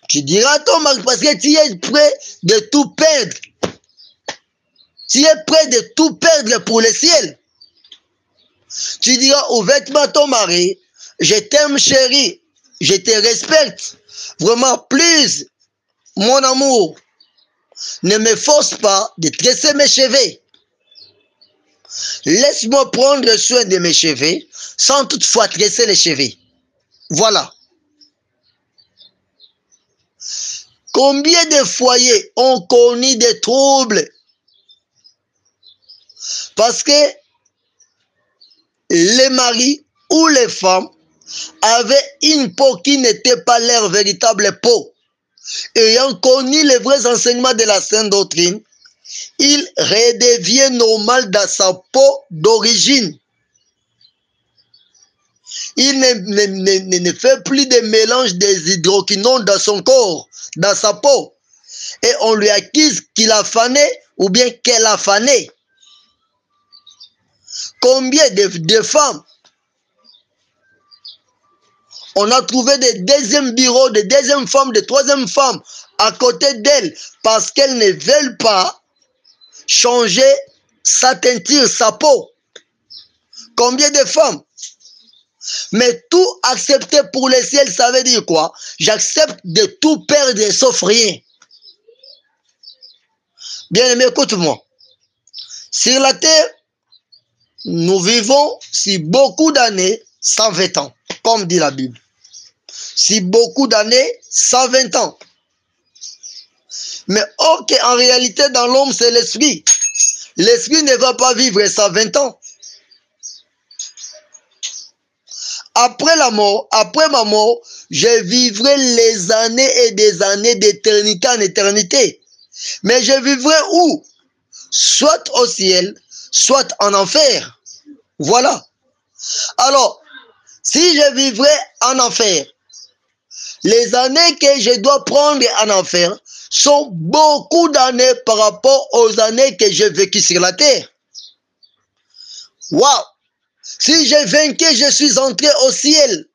Tu diras à ton mari parce que tu es prêt de tout perdre. Tu es prêt de tout perdre pour le ciel. Tu diras ouvertement à ton mari, je t'aime chérie, je te respecte. Vraiment, please, mon amour, ne me force pas de tresser mes cheveux. Laisse-moi prendre soin de mes cheveux sans toutefois tresser les cheveux. Voilà. Combien de foyers ont connu des troubles parce que les maris ou les femmes avaient une peau qui n'était pas leur véritable peau. Ayant connu les vrais enseignements de la Sainte Doctrine, il redevient normal dans sa peau d'origine. Il ne fait plus de mélange des hydroquinones dans son corps, dans sa peau. Et on lui accuse qu'il a fané ou bien qu'elle a fané. Combien de femmes on a trouvé des deuxièmes bureaux, des deuxièmes femmes, des troisièmes femmes à côté d'elles parce qu'elles ne veulent pas changer sa teinture, sa peau. Combien de femmes? Mais tout accepter pour le ciel, ça veut dire quoi? J'accepte de tout perdre sauf rien. Bien aimé, écoute-moi. Sur la terre, nous vivons si beaucoup d'années, 120 ans, comme dit la Bible. Si beaucoup d'années, 120 ans. Mais ok, en réalité, dans l'homme, c'est l'esprit. L'esprit ne va pas vivre 120 ans. Après la mort, après ma mort, je vivrai les années et des années d'éternité en éternité. Mais je vivrai où? Soit au ciel, soit en enfer. Voilà. Alors, si je vivrai en enfer, les années que je dois prendre en enfer sont beaucoup d'années par rapport aux années que j'ai vécues sur la terre. Waouh! Si j'ai vaincu, je suis entré au ciel.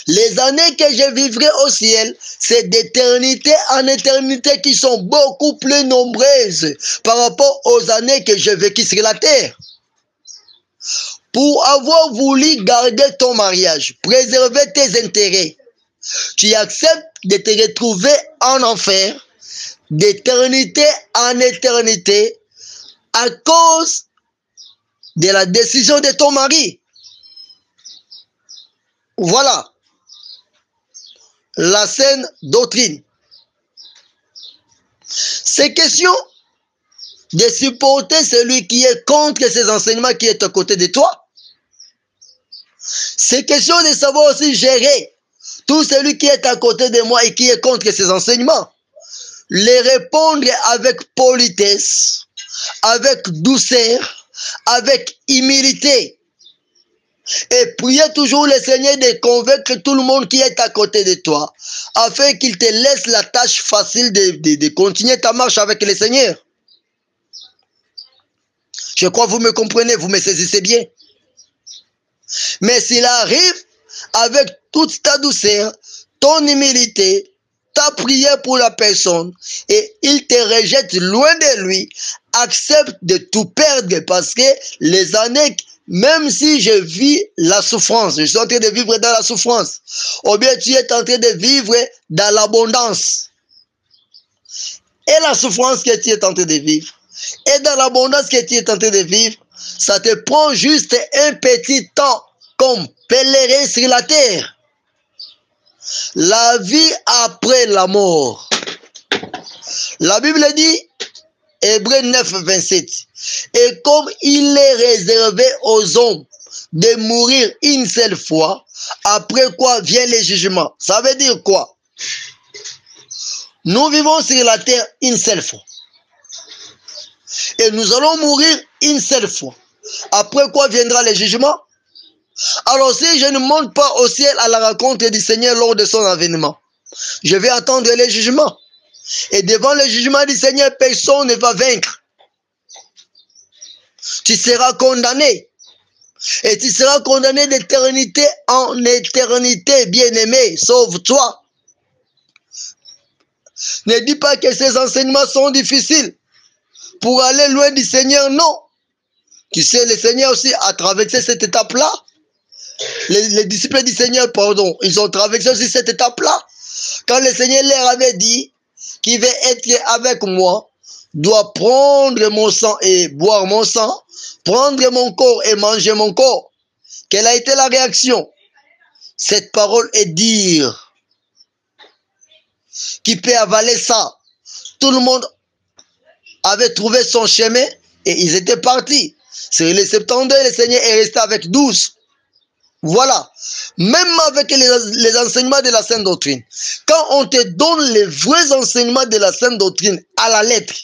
Les années que je vivrai au ciel, c'est d'éternité en éternité qui sont beaucoup plus nombreuses par rapport aux années que j'ai vécues sur la terre. Pour avoir voulu garder ton mariage, préserver tes intérêts, tu acceptes de te retrouver en enfer, d'éternité en éternité, à cause de la décision de ton mari. Voilà la saine doctrine. C'est question de supporter celui qui est contre ces enseignements qui est à côté de toi. C'est question de savoir aussi gérer tout celui qui est à côté de moi et qui est contre ces enseignements. Les répondre avec politesse, avec douceur, avec humilité. Et prier toujours le Seigneur de convaincre tout le monde qui est à côté de toi, afin qu'il te laisse la tâche facile de continuer ta marche avec le Seigneur. Je crois que vous me comprenez, vous me saisissez bien. Mais s'il arrive avec toute ta douceur, ton humilité, ta prière pour la personne, et il te rejette loin de lui, accepte de tout perdre parce que les années, même si je vis la souffrance, je suis en train de vivre dans la souffrance, ou bien tu es en train de vivre dans l'abondance. Et la souffrance que tu es en train de vivre, et dans l'abondance que tu es en train de vivre, ça te prend juste un petit temps comme pèlerin sur la terre. La vie après la mort. La Bible dit, Hébreux 9, 27, et comme il est réservé aux hommes de mourir une seule fois, après quoi vient le jugement. Ça veut dire quoi? Nous vivons sur la terre une seule fois. Et nous allons mourir une seule fois. Après quoi viendra le jugement? Alors si je ne monte pas au ciel à la rencontre du Seigneur lors de son avènement, je vais attendre le jugement. Et devant le jugement du Seigneur, personne ne va vaincre. Tu seras condamné. Et tu seras condamné d'éternité en éternité, bien-aimé, sauve-toi. Ne dis pas que ces enseignements sont difficiles. Pour aller loin du Seigneur, non. Tu sais, le Seigneur aussi a traversé cette étape-là. les disciples du Seigneur, pardon, ils ont traversé aussi cette étape-là. Quand le Seigneur leur avait dit, qui veut être avec moi, doit prendre mon sang et boire mon sang, prendre mon corps et manger mon corps. Quelle a été la réaction? Cette parole est dire. Qui peut avaler ça? Tout le monde avait trouvé son chemin et ils étaient partis. Sur les 72, le Seigneur est resté avec 12. Voilà. Même avec les enseignements de la Sainte Doctrine. Quand on te donne les vrais enseignements de la Sainte Doctrine à la lettre,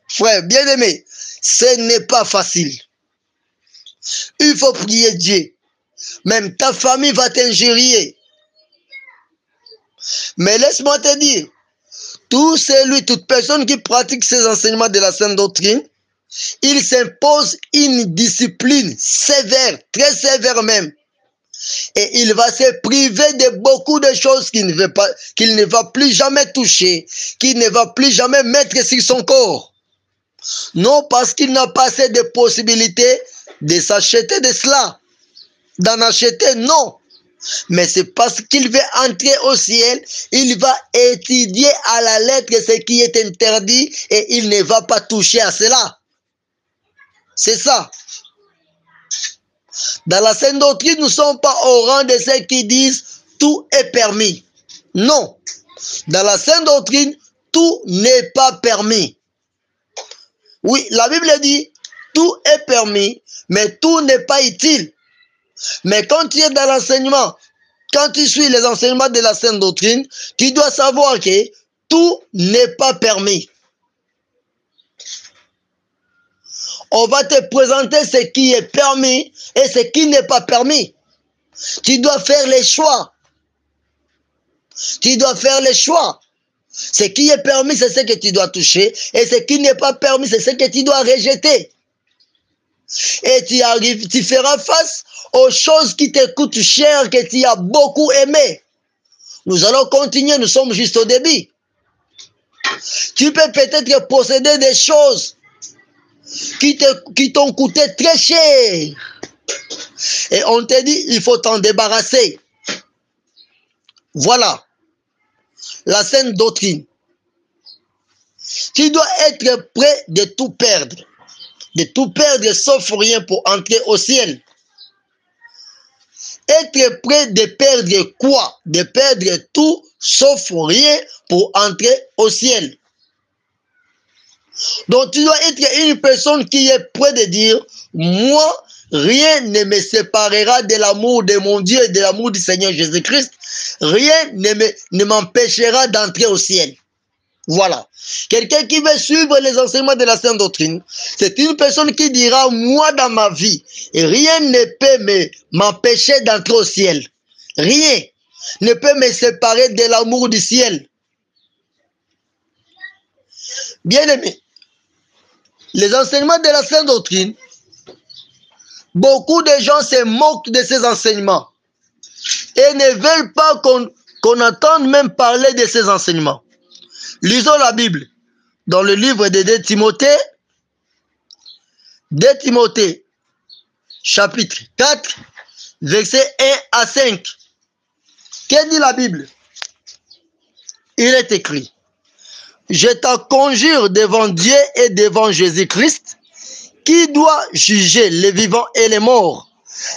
frère, bien-aimé, ce n'est pas facile. Il faut prier Dieu. Même ta famille va t'injurier. Mais laisse-moi te dire, toute personne qui pratique ces enseignements de la Sainte Doctrine, il s'impose une discipline sévère, très sévère même. Et il va se priver de beaucoup de choses qu'il ne va plus jamais toucher, qu'il ne va plus jamais mettre sur son corps. Non parce qu'il n'a pas assez de possibilités de s'acheter de cela, d'en acheter, non. Mais c'est parce qu'il veut entrer au ciel, il va étudier à la lettre ce qui est interdit et il ne va pas toucher à cela. C'est ça. Dans la Sainte Doctrine, nous ne sommes pas au rang de ceux qui disent tout est permis. Non. Dans la Sainte Doctrine, tout n'est pas permis. Oui, la Bible dit tout est permis, mais tout n'est pas utile. Mais quand tu es dans l'enseignement, quand tu suis les enseignements de la Sainte Doctrine, tu dois savoir que tout n'est pas permis. On va te présenter ce qui est permis et ce qui n'est pas permis. Tu dois faire les choix. Tu dois faire les choix. Ce qui est permis, c'est ce que tu dois toucher. Et ce qui n'est pas permis, c'est ce que tu dois rejeter. Et tu feras face aux choses qui te coûtent cher, que tu as beaucoup aimé. Nous allons continuer, nous sommes juste au début. Tu peux peut-être posséder des choses qui t'ont coûté très cher. Et on te dit, il faut t'en débarrasser. Voilà. La Sainte Doctrine. Tu dois être prêt de tout perdre. De tout perdre sauf rien pour entrer au ciel. Être prêt de perdre quoi? De perdre tout sauf rien pour entrer au ciel. Donc tu dois être une personne qui est prête de dire, moi, rien ne me séparera de l'amour de mon Dieu et de l'amour du Seigneur Jésus-Christ. Rien ne m'empêchera d'entrer au ciel. Voilà. Quelqu'un qui veut suivre les enseignements de la Sainte Doctrine, c'est une personne qui dira, moi dans ma vie, rien ne peut m'empêcher d'entrer au ciel. Rien ne peut me séparer de l'amour du ciel. Bien-aimé, les enseignements de la Sainte Doctrine, beaucoup de gens se moquent de ces enseignements et ne veulent pas qu'on entende même parler de ces enseignements. Lisons la Bible dans le livre de 2 Timothée, 2 Timothée, chapitre 4, versets 1 à 5. Que dit la Bible? Il est écrit, je t'en conjure devant Dieu et devant Jésus-Christ, qui doit juger les vivants et les morts,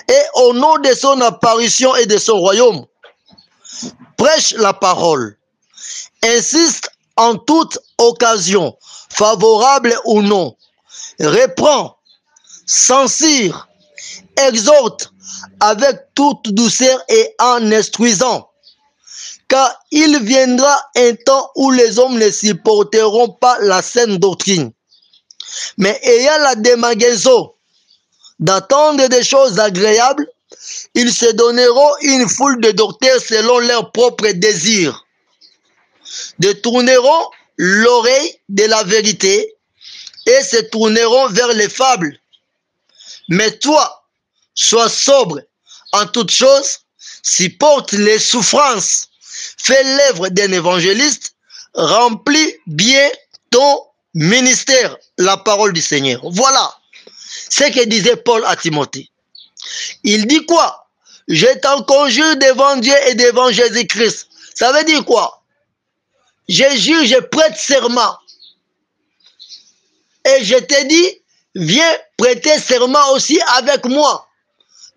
et au nom de son apparition et de son royaume, prêche la parole, insiste en toute occasion, favorable ou non, reprend, censure, exhorte avec toute douceur et en instruisant. Car il viendra un temps où les hommes ne supporteront pas la saine doctrine, mais ayant la démagogie d'attendre des choses agréables, ils se donneront une foule de docteurs selon leurs propres désirs, détourneront l'oreille de la vérité et se tourneront vers les fables. Mais toi, sois sobre en toutes choses, supporte les souffrances, fais l'œuvre d'un évangéliste, remplis bien ton ministère, la parole du Seigneur. Voilà ce que disait Paul à Timothée. Il dit quoi? je t'en conjure devant Dieu et devant Jésus-Christ. Ça veut dire quoi? Je jure, je prête serment. Et je te dis, viens prêter serment aussi avec moi,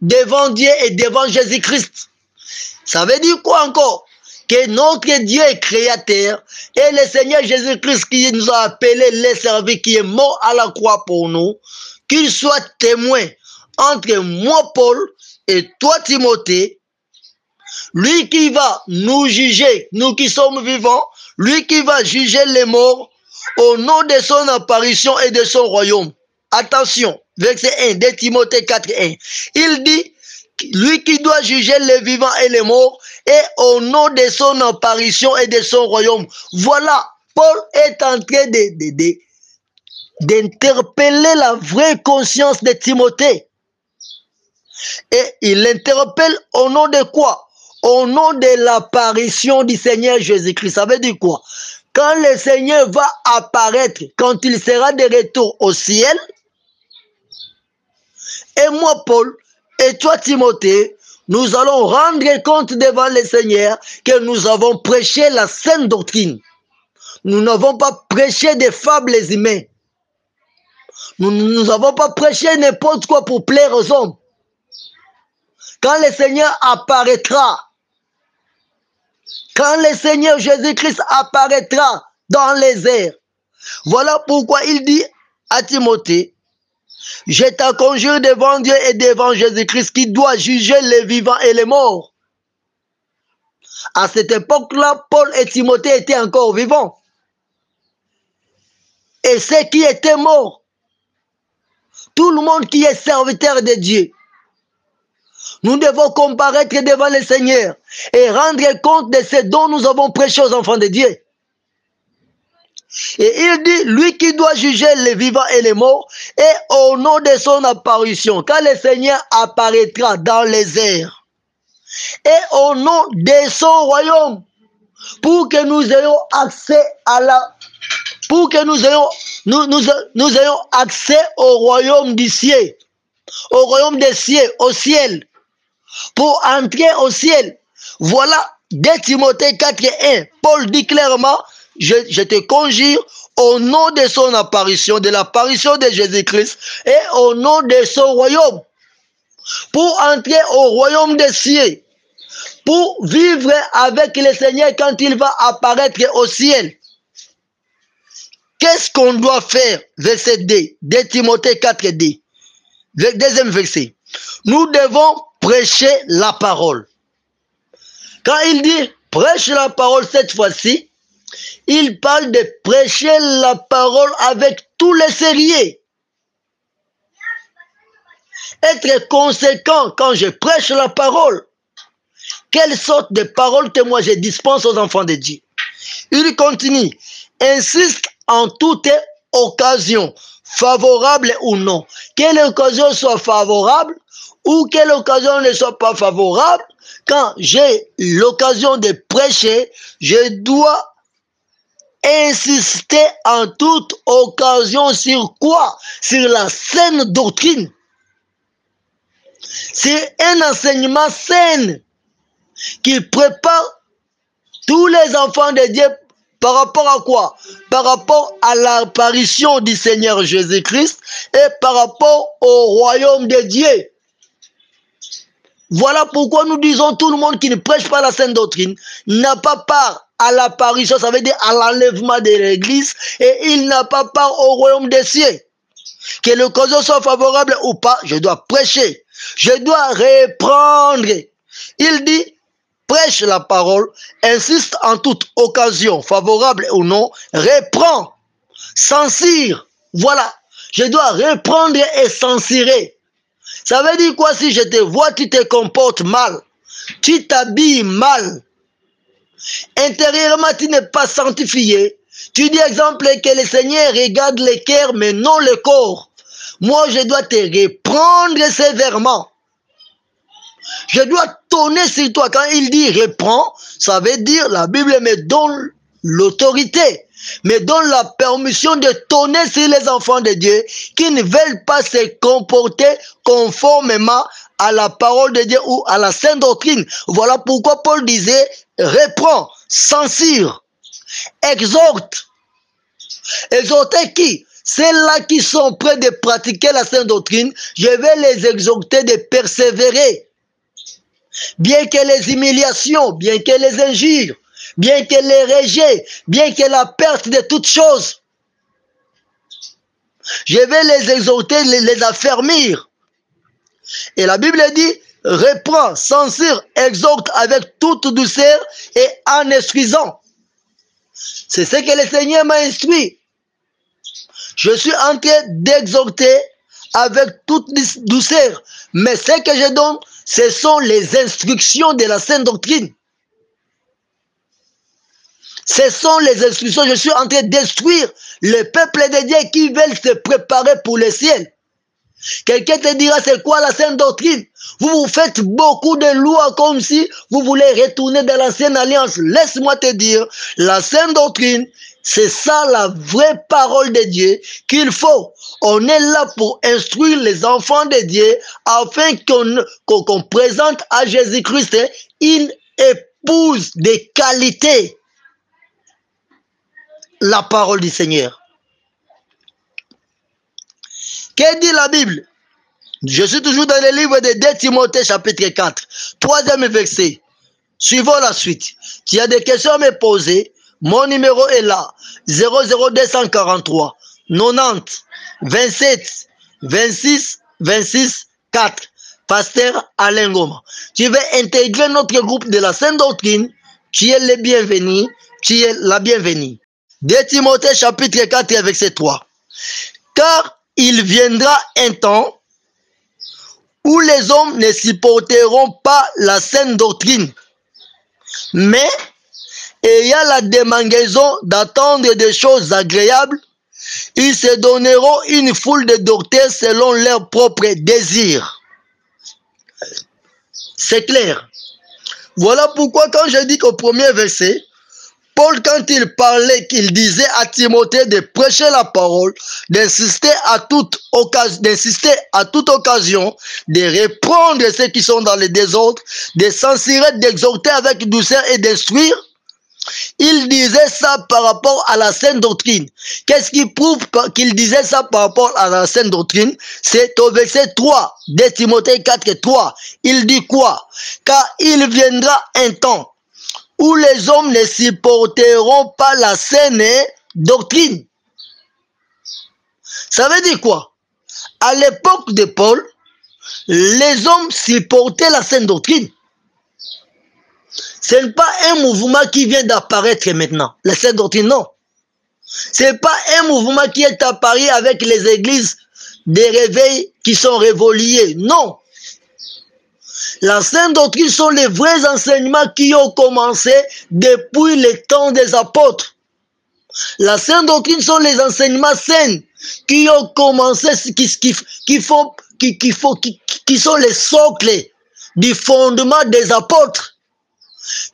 devant Dieu et devant Jésus-Christ. Ça veut dire quoi encore? Que notre Dieu est créateur et le Seigneur Jésus-Christ qui nous a appelés les servir, qui est mort à la croix pour nous, qu'il soit témoin entre moi, Paul, et toi, Timothée, lui qui va nous juger, nous qui sommes vivants, lui qui va juger les morts au nom de son apparition et de son royaume. Attention, verset 1 de Timothée 4:1. Il dit, lui qui doit juger les vivants et les morts, et au nom de son apparition et de son royaume. Voilà, Paul est en train d'interpeller la vraie conscience de Timothée. Et il l'interpelle au nom de quoi? Au nom de l'apparition du Seigneur Jésus-Christ. Ça veut dire quoi? Quand le Seigneur va apparaître, quand il sera de retour au ciel, et moi, Paul, et toi, Timothée, nous allons rendre compte devant le Seigneur que nous avons prêché la saine doctrine. Nous n'avons pas prêché des fables humaines. Nous n'avons pas prêché n'importe quoi pour plaire aux hommes. Quand le Seigneur apparaîtra, quand le Seigneur Jésus-Christ apparaîtra dans les airs, voilà pourquoi il dit à Timothée, je t'en conjure devant Dieu et devant Jésus-Christ qui doit juger les vivants et les morts. À cette époque-là, Paul et Timothée étaient encore vivants. Et ceux qui étaient morts, tout le monde qui est serviteur de Dieu, nous devons comparaître devant le Seigneur et rendre compte de ce dont nous avons prêché aux enfants de Dieu. Et il dit, lui qui doit juger les vivants et les morts, et au nom de son apparition, quand le Seigneur apparaîtra dans les airs, et au nom de son royaume, pour que nous ayons accès à la, pour que nous ayons accès au royaume du ciel, au royaume des cieux, au ciel, pour entrer au ciel. Voilà, 2 Timothée 4:1, Paul dit clairement, je te conjure au nom de son apparition, de l'apparition de Jésus-Christ et au nom de son royaume, pour entrer au royaume des cieux, pour vivre avec le Seigneur quand il va apparaître au ciel. Qu'est-ce qu'on doit faire? Verset 2, 2 Timothée 4:2, deuxième verset. Nous devons prêcher la parole. Quand il dit prêche la parole cette fois-ci, il parle de prêcher la parole avec tous les sérieux. Être conséquent quand je prêche la parole. Quelle sorte de parole que moi je dispense aux enfants de Dieu? Il continue. Insiste en toute occasion, favorable ou non. Quelle occasion soit favorable ou quelle occasion ne soit pas favorable, quand j'ai l'occasion de prêcher, je dois insister en toute occasion sur quoi? Sur la saine doctrine. C'est un enseignement sain qui prépare tous les enfants de Dieu par rapport à quoi? Par rapport à l'apparition du Seigneur Jésus-Christ et par rapport au royaume de Dieu. Voilà pourquoi nous disons tout le monde qui ne prêche pas la saine doctrine n'a pas part à l'apparition, ça veut dire à l'enlèvement de l'église, et il n'a pas part au royaume des cieux. Que l'occasion soit favorable ou pas, je dois prêcher, je dois reprendre. Il dit, prêche la parole, insiste en toute occasion, favorable ou non, reprends, censure. Voilà, je dois reprendre et censurer. Ça veut dire quoi? Si je te vois, tu te comportes mal, tu t'habilles mal, intérieurement tu n'es pas sanctifié, tu dis exemple que le Seigneur regarde le cœur mais non le corps. Moi je dois te reprendre sévèrement, je dois tonner sur toi. Quand il dit reprends, ça veut dire la Bible me donne l'autorité, me donne la permission de tonner sur les enfants de Dieu qui ne veulent pas se comporter conformément à la parole de Dieu ou à la sainte doctrine. Voilà pourquoi Paul disait, reprends, censure, exhorte. Exhorter qui? Ceux-là qui sont prêts de pratiquer la sainte doctrine, je vais les exhorter de persévérer. Bien que les humiliations, bien que les injures, bien que les rejets, bien que la perte de toutes choses, je vais les exhorter, les affermir. Et la Bible dit, reprends, censure, exhorte avec toute douceur et en instruisant. C'est ce que le Seigneur m'a instruit. Je suis en train d'exhorter avec toute douceur. Mais ce que je donne, ce sont les instructions de la sainte doctrine. Ce sont les instructions. Je suis en train d'instruire le peuple de Dieu qui veulent se préparer pour le ciel. Quelqu'un te dira, c'est quoi la sainte doctrine? Vous vous faites beaucoup de lois comme si vous voulez retourner dans l'ancienne alliance. Laisse-moi te dire, la sainte doctrine, c'est ça la vraie parole de Dieu qu'il faut. On est là pour instruire les enfants de Dieu afin qu'on présente à Jésus-Christ une épouse de qualité. La parole du Seigneur. Que dit la Bible? Je suis toujours dans le livre de 2 Timothée chapitre 4, 3e verset. Suivons la suite. Tu as des questions à me poser. Mon numéro est là. 00243 90 27 26 26 4. Pasteur Alain Goma. Tu veux intégrer notre groupe de la Sainte Doctrine. Tu es le bienvenu. Tu es la bienvenue. 2 Timothée chapitre 4 verset 3. Car il viendra un temps où les hommes ne supporteront pas la sainte doctrine, mais ayant la démangeaison d'attendre des choses agréables, ils se donneront une foule de doctrines selon leurs propres désirs. C'est clair. Voilà pourquoi quand je dis qu'au premier verset, Paul, quand il parlait, qu'il disait à Timothée de prêcher la parole, d'insister à toute occasion, de reprendre ceux qui sont dans le désordre, de censurer, d'exhorter avec douceur et d'instruire, il disait ça par rapport à la sainte doctrine. Qu'est-ce qui prouve qu'il disait ça par rapport à la sainte doctrine? C'est au verset 3 de Timothée 4, 3. Il dit quoi? Car il viendra un temps où les hommes ne supporteront pas la saine doctrine. Ça veut dire quoi? À l'époque de Paul, les hommes supportaient la saine doctrine. Ce n'est pas un mouvement qui vient d'apparaître maintenant. La saine doctrine, non. Ce n'est pas un mouvement qui est apparu avec les églises des réveils qui sont révoluées. Non. La sainte doctrine sont les vrais enseignements qui ont commencé depuis le temps des apôtres. La sainte doctrine sont les enseignements saints qui ont commencé, qui sont les socles du fondement des apôtres.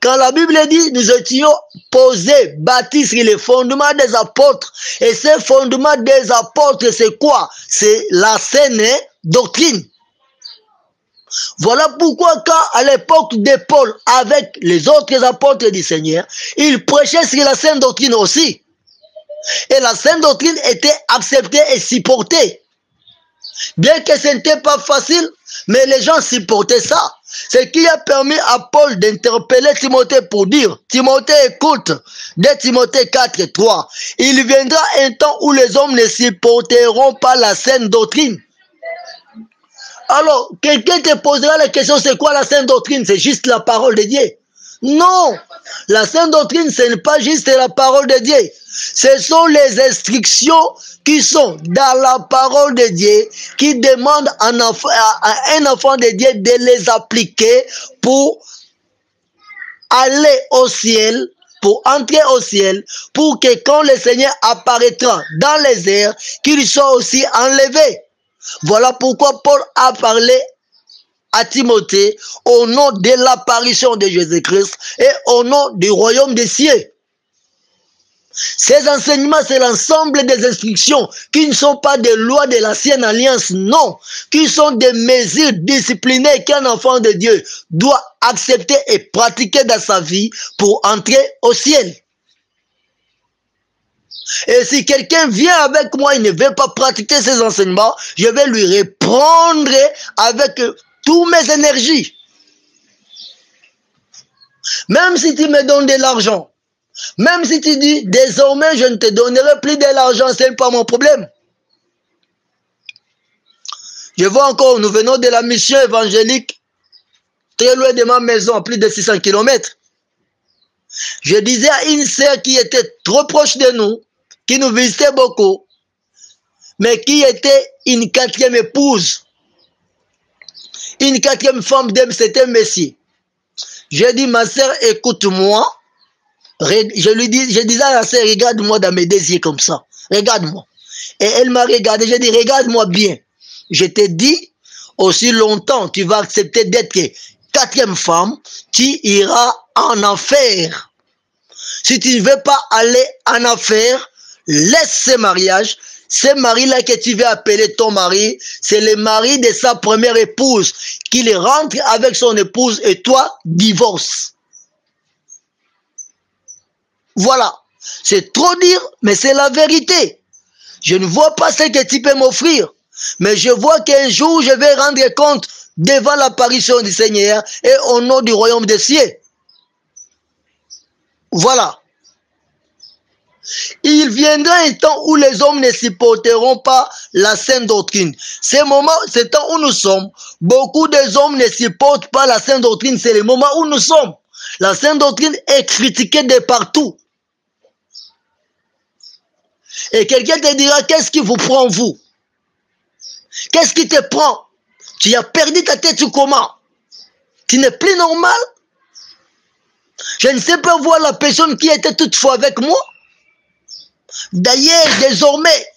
Quand la Bible dit, nous étions posés, bâtis sur les fondements des apôtres. Et ces fondements des apôtres, c'est quoi? C'est la saine doctrine. Voilà pourquoi quand à l'époque de Paul, avec les autres apôtres du Seigneur, ils prêchaient sur la sainte doctrine aussi. Et la sainte doctrine était acceptée et supportée. Bien que ce n'était pas facile, mais les gens supportaient ça. Ce qui a permis à Paul d'interpeller Timothée pour dire, Timothée écoute, de Timothée 4, 3, il viendra un temps où les hommes ne supporteront pas la sainte doctrine. Alors, quelqu'un te posera la question, c'est quoi la sainte doctrine? C'est juste la parole de Dieu. Non, la sainte doctrine, ce n'est pas juste la parole de Dieu. Ce sont les instructions qui sont dans la parole de Dieu, qui demandent à un enfant de Dieu de les appliquer pour aller au ciel, pour entrer au ciel, pour que quand le Seigneur apparaîtra dans les airs, qu'il soit aussi enlevé. Voilà pourquoi Paul a parlé à Timothée au nom de l'apparition de Jésus-Christ et au nom du royaume des cieux. Ces enseignements, c'est l'ensemble des instructions qui ne sont pas des lois de l'ancienne alliance, non, qui sont des mesures disciplinaires qu'un enfant de Dieu doit accepter et pratiquer dans sa vie pour entrer au ciel. Et si quelqu'un vient avec moi, il ne veut pas pratiquer ces enseignements, je vais lui répondre avec toutes mes énergies. Même si tu me donnes de l'argent, même si tu dis, désormais, je ne te donnerai plus de l'argent, ce n'est pas mon problème. Je vois encore, nous venons de la mission évangélique, très loin de ma maison, à plus de 600 km. Je disais à une sœur qui était trop proche de nous, qui nous visitait beaucoup, mais qui était une quatrième épouse, une quatrième femme d'homme, c'était Messie. Je dis, ma sœur, écoute-moi. Je disais à la sœur, regarde-moi dans mes désirs comme ça. Regarde-moi. Et elle m'a regardé. Je dis, regarde-moi bien. Je te dis, aussi longtemps tu vas accepter d'être quatrième femme, tu iras en enfer. Si tu ne veux pas aller en enfer, laisse ce mariage. Ce mari-là que tu veux appeler ton mari, c'est le mari de sa première épouse. Qu'il rentre avec son épouse et toi, divorce. Voilà, c'est trop dire, mais c'est la vérité. Je ne vois pas ce que tu peux m'offrir, mais je vois qu'un jour, je vais rendre compte devant l'apparition du Seigneur et au nom du royaume des cieux. Voilà. Il viendra un temps où les hommes ne supporteront pas la sainte doctrine. Ce temps où nous sommes, beaucoup des hommes ne supportent pas la sainte doctrine. C'est le moment où nous sommes. La sainte doctrine est critiquée de partout. Et quelqu'un te dira, qu'est-ce qui vous prend, vous? Qu'est-ce qui te prend? Tu as perdu ta tête ou comment? Tu n'es plus normal? Je ne sais pas voir la personne qui était toutefois avec moi. D'ailleurs, désormais,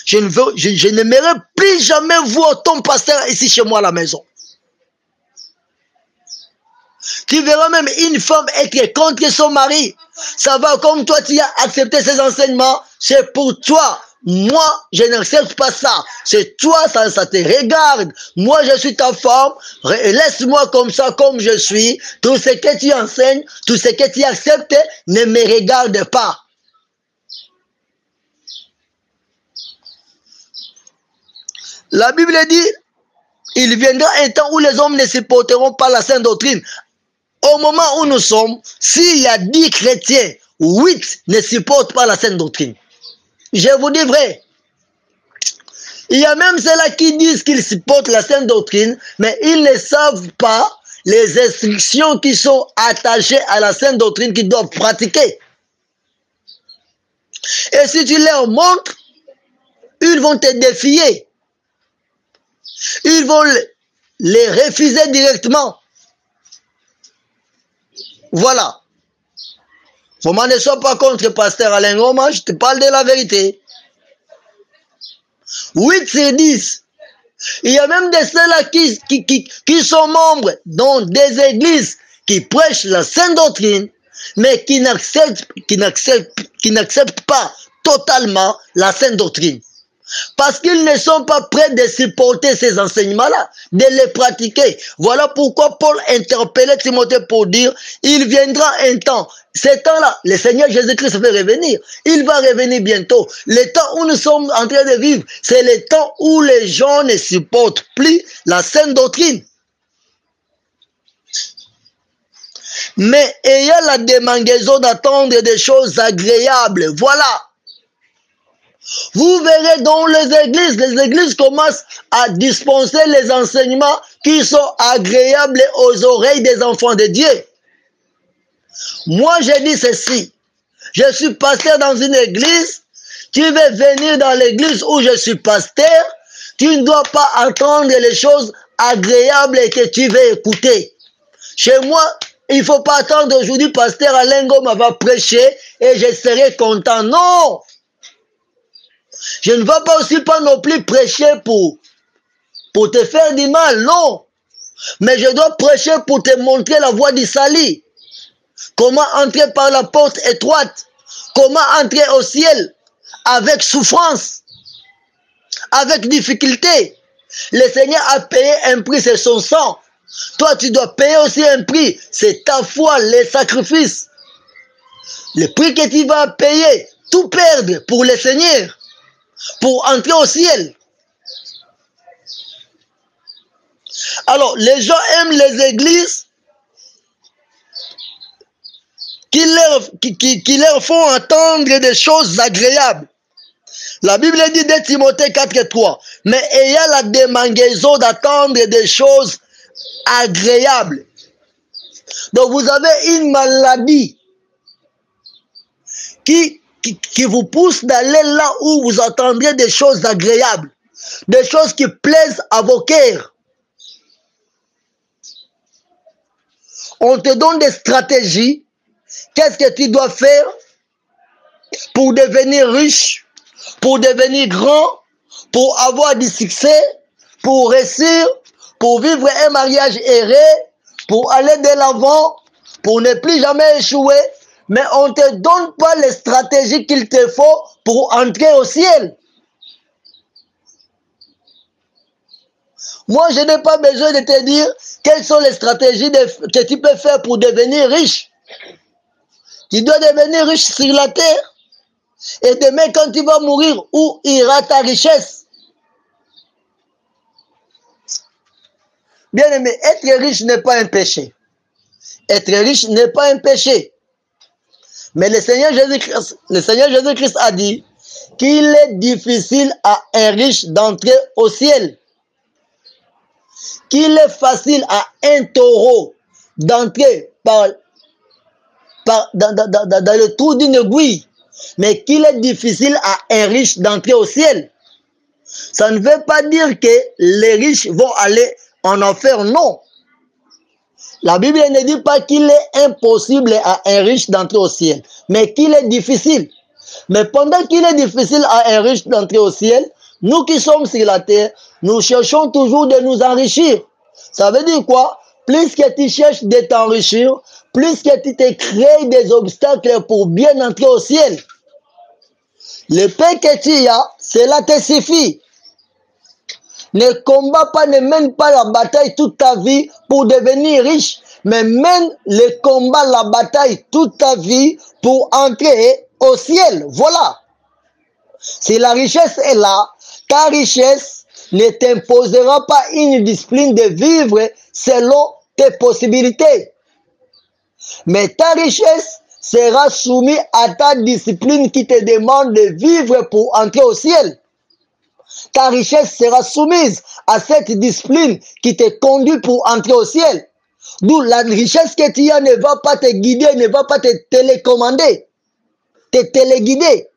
je n'aimerais plus jamais voir ton pasteur ici chez moi à la maison. Tu verras même une femme être contre son mari. Ça va comme toi, tu as accepté ces enseignements. C'est pour toi. Moi, je n'accepte pas ça. C'est toi, ça te regarde. Moi, je suis ta femme. Laisse-moi comme ça, comme je suis. Tout ce que tu enseignes, tout ce que tu acceptes, ne me regarde pas. La Bible dit, il viendra un temps où les hommes ne supporteront pas la sainte doctrine. Au moment où nous sommes, s'il y a 10 chrétiens, 8 ne supportent pas la sainte doctrine. Je vous dis vrai. Il y a même ceux-là qui disent qu'ils supportent la sainte doctrine, mais ils ne savent pas les instructions qui sont attachées à la sainte doctrine qu'ils doivent pratiquer. Et si tu leur montres, ils vont te défier. Ils vont les refuser directement. Voilà. Vraiment, ne sois pas contre pasteur Alain Ngoma, je te parle de la vérité. 8 sur 10. Il y a même des ceux-là qui sont membres dans des églises qui prêchent la sainte doctrine, mais qui n'acceptent pas totalement la sainte doctrine. Parce qu'ils ne sont pas prêts de supporter ces enseignements-là, de les pratiquer. Voilà pourquoi Paul interpellait Timothée pour dire, il viendra un temps. Ce temps-là, le Seigneur Jésus-Christ va revenir. Il va revenir bientôt. Le temps où nous sommes en train de vivre, c'est le temps où les gens ne supportent plus la sainte doctrine. Mais ayant la démangeaison d'attendre des choses agréables, voilà. Vous verrez dans les églises commencent à dispenser les enseignements qui sont agréables aux oreilles des enfants de Dieu. Moi, j'ai dit ceci. Je suis pasteur dans une église. Tu veux venir dans l'église où je suis pasteur. Tu ne dois pas attendre les choses agréables que tu veux écouter. Chez moi, il ne faut pas attendre aujourd'hui, pasteur Alain Ngoma va prêcher et je serai content. Non! Je ne vais pas aussi pas non plus prêcher pour te faire du mal, non. Mais je dois prêcher pour te montrer la voie du salut. Comment entrer par la porte étroite. Comment entrer au ciel avec souffrance, avec difficulté. Le Seigneur a payé un prix, c'est son sang. Toi, tu dois payer aussi un prix. C'est ta foi, les sacrifices. Le prix que tu vas payer, tout perdre pour le Seigneur, pour entrer au ciel. Alors, les gens aiment les églises qui leur font entendre des choses agréables. La Bible dit de Timothée 4:3, mais ayant la démangeaison d'attendre des choses agréables. Donc vous avez une maladie qui vous pousse d'aller là où vous entendrez des choses agréables, des choses qui plaisent à vos cœurs. On te donne des stratégies. Qu'est-ce que tu dois faire pour devenir riche, pour devenir grand, pour avoir du succès, pour réussir, pour vivre un mariage heureux, pour aller de l'avant, pour ne plus jamais échouer. Mais on ne te donne pas les stratégies qu'il te faut pour entrer au ciel. Moi, je n'ai pas besoin de te dire quelles sont les stratégies que tu peux faire pour devenir riche. Tu dois devenir riche sur la terre. Et demain, quand tu vas mourir, où ira ta richesse? Bien aimé, être riche n'est pas un péché. Être riche n'est pas un péché. Mais le Seigneur Jésus-Christ a dit qu'il est difficile à un riche d'entrer au ciel. Qu'il est facile à un taureau d'entrer dans le trou d'une aiguille, mais qu'il est difficile à un riche d'entrer au ciel. Ça ne veut pas dire que les riches vont aller en enfer, non. La Bible ne dit pas qu'il est impossible à un riche d'entrer au ciel, mais qu'il est difficile. Mais pendant qu'il est difficile à un riche d'entrer au ciel, nous qui sommes sur la terre, nous cherchons toujours de nous enrichir. Ça veut dire quoi? Plus que tu cherches de t'enrichir, plus que tu te crées des obstacles pour bien entrer au ciel. Le pain que tu as, cela te suffit. Ne combat pas, ne mène pas la bataille toute ta vie pour devenir riche, mais mène le combat, la bataille toute ta vie pour entrer au ciel. Voilà. Si la richesse est là, ta richesse ne t'imposera pas une discipline de vivre selon tes possibilités. Mais ta richesse sera soumise à ta discipline qui te demande de vivre pour entrer au ciel. Ta richesse sera soumise à cette discipline qui te conduit pour entrer au ciel. D'où la richesse que tu as ne va pas te guider, ne va pas te télécommander, te téléguider.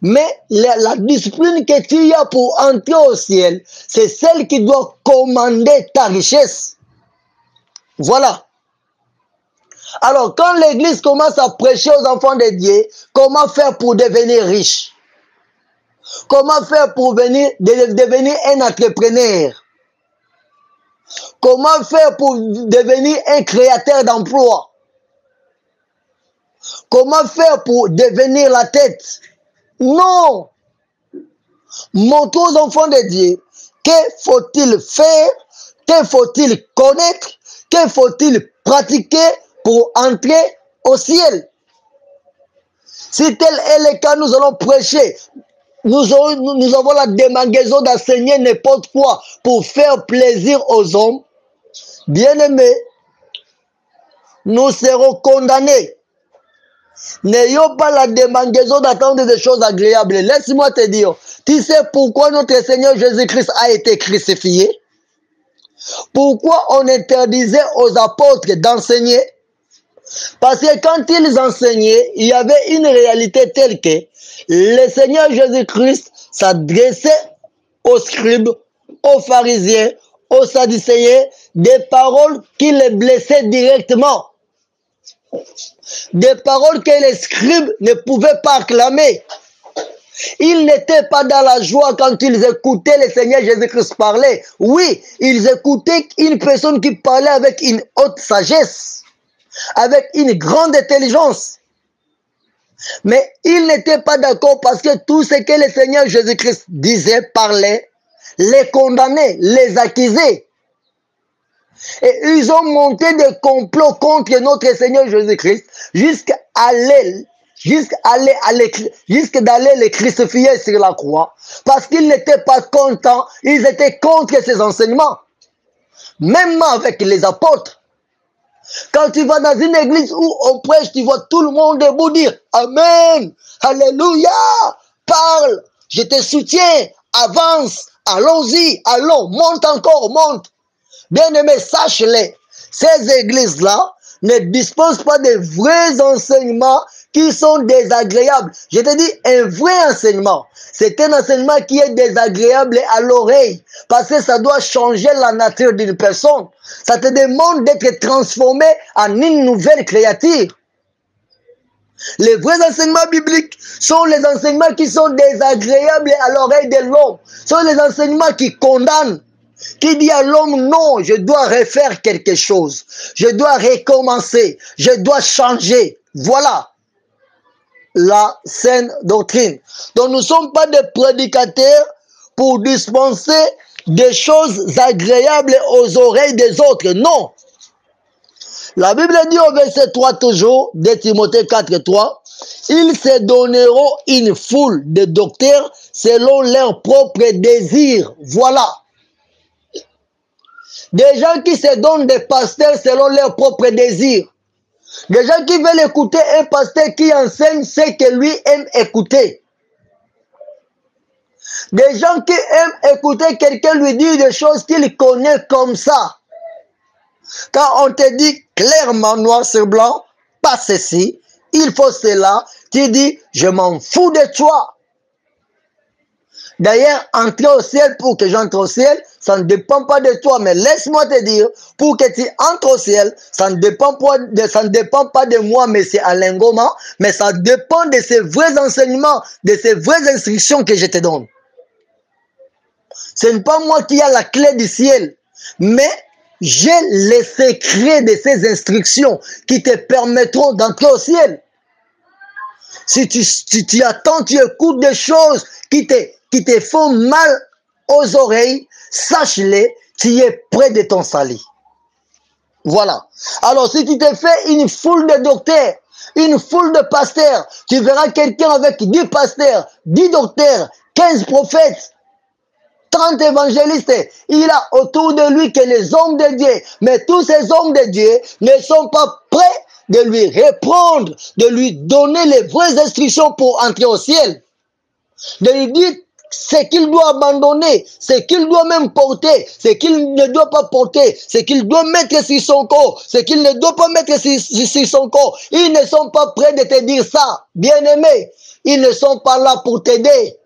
Mais la discipline que tu as pour entrer au ciel, c'est celle qui doit commander ta richesse. Voilà. Alors, quand l'Église commence à prêcher aux enfants de Dieu, comment faire pour devenir riche? Comment faire pour devenir un entrepreneur? Comment faire pour devenir un créateur d'emplois? Comment faire pour devenir la tête? Non! Montre aux enfants de Dieu, que faut-il faire? Que faut-il connaître? Que faut-il pratiquer pour entrer au ciel? Si tel est le cas, nous allons prêcher. Nous avons la démangeaison d'enseigner n'importe quoi pour faire plaisir aux hommes. Bien-aimés, nous serons condamnés. N'ayons pas la démangeaison d'attendre des choses agréables. Laisse-moi te dire, tu sais pourquoi notre Seigneur Jésus-Christ a été crucifié? Pourquoi on interdisait aux apôtres d'enseigner? Parce que quand ils enseignaient, il y avait une réalité telle que le Seigneur Jésus-Christ s'adressait aux scribes, aux pharisiens, aux sadducéens, des paroles qui les blessaient directement. Des paroles que les scribes ne pouvaient pas acclamer. Ils n'étaient pas dans la joie quand ils écoutaient le Seigneur Jésus-Christ parler. Oui, ils écoutaient une personne qui parlait avec une haute sagesse, avec une grande intelligence. Mais ils n'étaient pas d'accord parce que tout ce que le Seigneur Jésus-Christ disait, parlait, les condamnait, les accusait. Et ils ont monté des complots contre notre Seigneur Jésus-Christ jusqu'à d'aller les crucifier sur la croix. Parce qu'ils n'étaient pas contents, ils étaient contre ses enseignements. Même avec les apôtres. Quand tu vas dans une église où on prêche, tu vois tout le monde debout dire Amen, Alléluia, parle, je te soutiens, avance, allons-y, allons, monte encore, monte. Bien-aimés, sache-les, ces églises-là ne disposent pas de vrais enseignements qui sont désagréables. Je te dis, un vrai enseignement, c'est un enseignement qui est désagréable à l'oreille, parce que ça doit changer la nature d'une personne. Ça te demande d'être transformé en une nouvelle créature. Les vrais enseignements bibliques sont les enseignements qui sont désagréables à l'oreille de l'homme. Sont les enseignements qui condamnent, qui dit à l'homme, non, je dois refaire quelque chose. Je dois recommencer. Je dois changer. Voilà la saine doctrine. Donc nous ne sommes pas des prédicateurs pour dispenser des choses agréables aux oreilles des autres. Non. La Bible dit au verset 3 toujours, de Timothée 4, 3, ils se donneront une foule de docteurs selon leurs propres désirs. Voilà. Des gens qui se donnent des pasteurs selon leurs propres désirs. Des gens qui veulent écouter un pasteur qui enseigne ce que lui aime écouter. Des gens qui aiment écouter quelqu'un lui dire des choses qu'il connaît comme ça. Quand on te dit clairement, noir sur blanc, pas ceci, il faut cela, tu dis, je m'en fous de toi. D'ailleurs, entrer au ciel, pour que j'entre au ciel, ça ne dépend pas de toi. Mais laisse-moi te dire, pour que tu entres au ciel, ça ne dépend pas de moi, mais c'est Alain Goma, mais ça dépend de ces vrais enseignements, de ces vraies instructions que je te donne. Ce n'est pas moi qui ai la clé du ciel, mais j'ai les secrets de ces instructions qui te permettront d'entrer au ciel. Si tu attends, tu écoutes des choses qui te font mal aux oreilles, sache-les, tu es près de ton salut. Voilà. Alors, si tu te fais une foule de docteurs, une foule de pasteurs, tu verras quelqu'un avec 10 pasteurs, 10 docteurs, 15 prophètes, 30 évangélistes. Il a autour de lui que les hommes de Dieu. Mais tous ces hommes de Dieu ne sont pas prêts de lui répondre, de lui donner les vraies instructions pour entrer au ciel. De lui dire ce qu'il doit abandonner, ce qu'il doit même porter, ce qu'il ne doit pas porter, ce qu'il doit mettre sur son corps, ce qu'il ne doit pas mettre sur son corps. Ils ne sont pas prêts de te dire ça, bien-aimé. Ils ne sont pas là pour t'aider.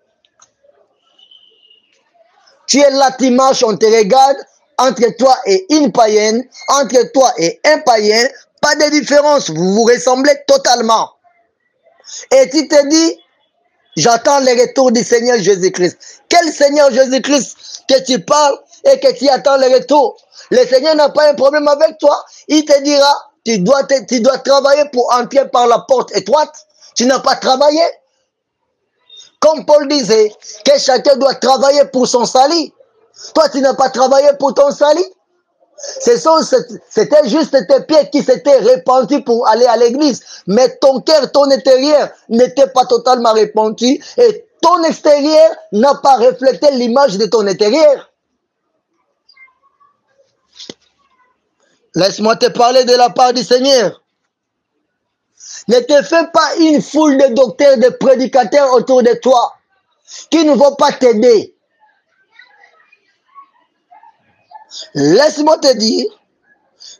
Tu es là, tu marches, on te regarde, entre toi et une païenne, entre toi et un païen, pas de différence, vous vous ressemblez totalement. Et tu te dis, j'attends le retour du Seigneur Jésus-Christ. Quel Seigneur Jésus-Christ que tu parles et que tu attends le retour? Le Seigneur n'a pas un problème avec toi. Il te dira, tu dois travailler pour entrer par la porte étroite. Tu n'as pas travaillé. Comme Paul disait, que chacun doit travailler pour son salut. Toi, tu n'as pas travaillé pour ton salut. C'était juste tes pieds qui s'étaient répandus pour aller à l'église. Mais ton cœur, ton intérieur n'était pas totalement répandu. Et ton extérieur n'a pas reflété l'image de ton intérieur. Laisse-moi te parler de la part du Seigneur. Ne te fais pas une foule de docteurs, de prédicateurs autour de toi qui ne vont pas t'aider. Laisse-moi te dire,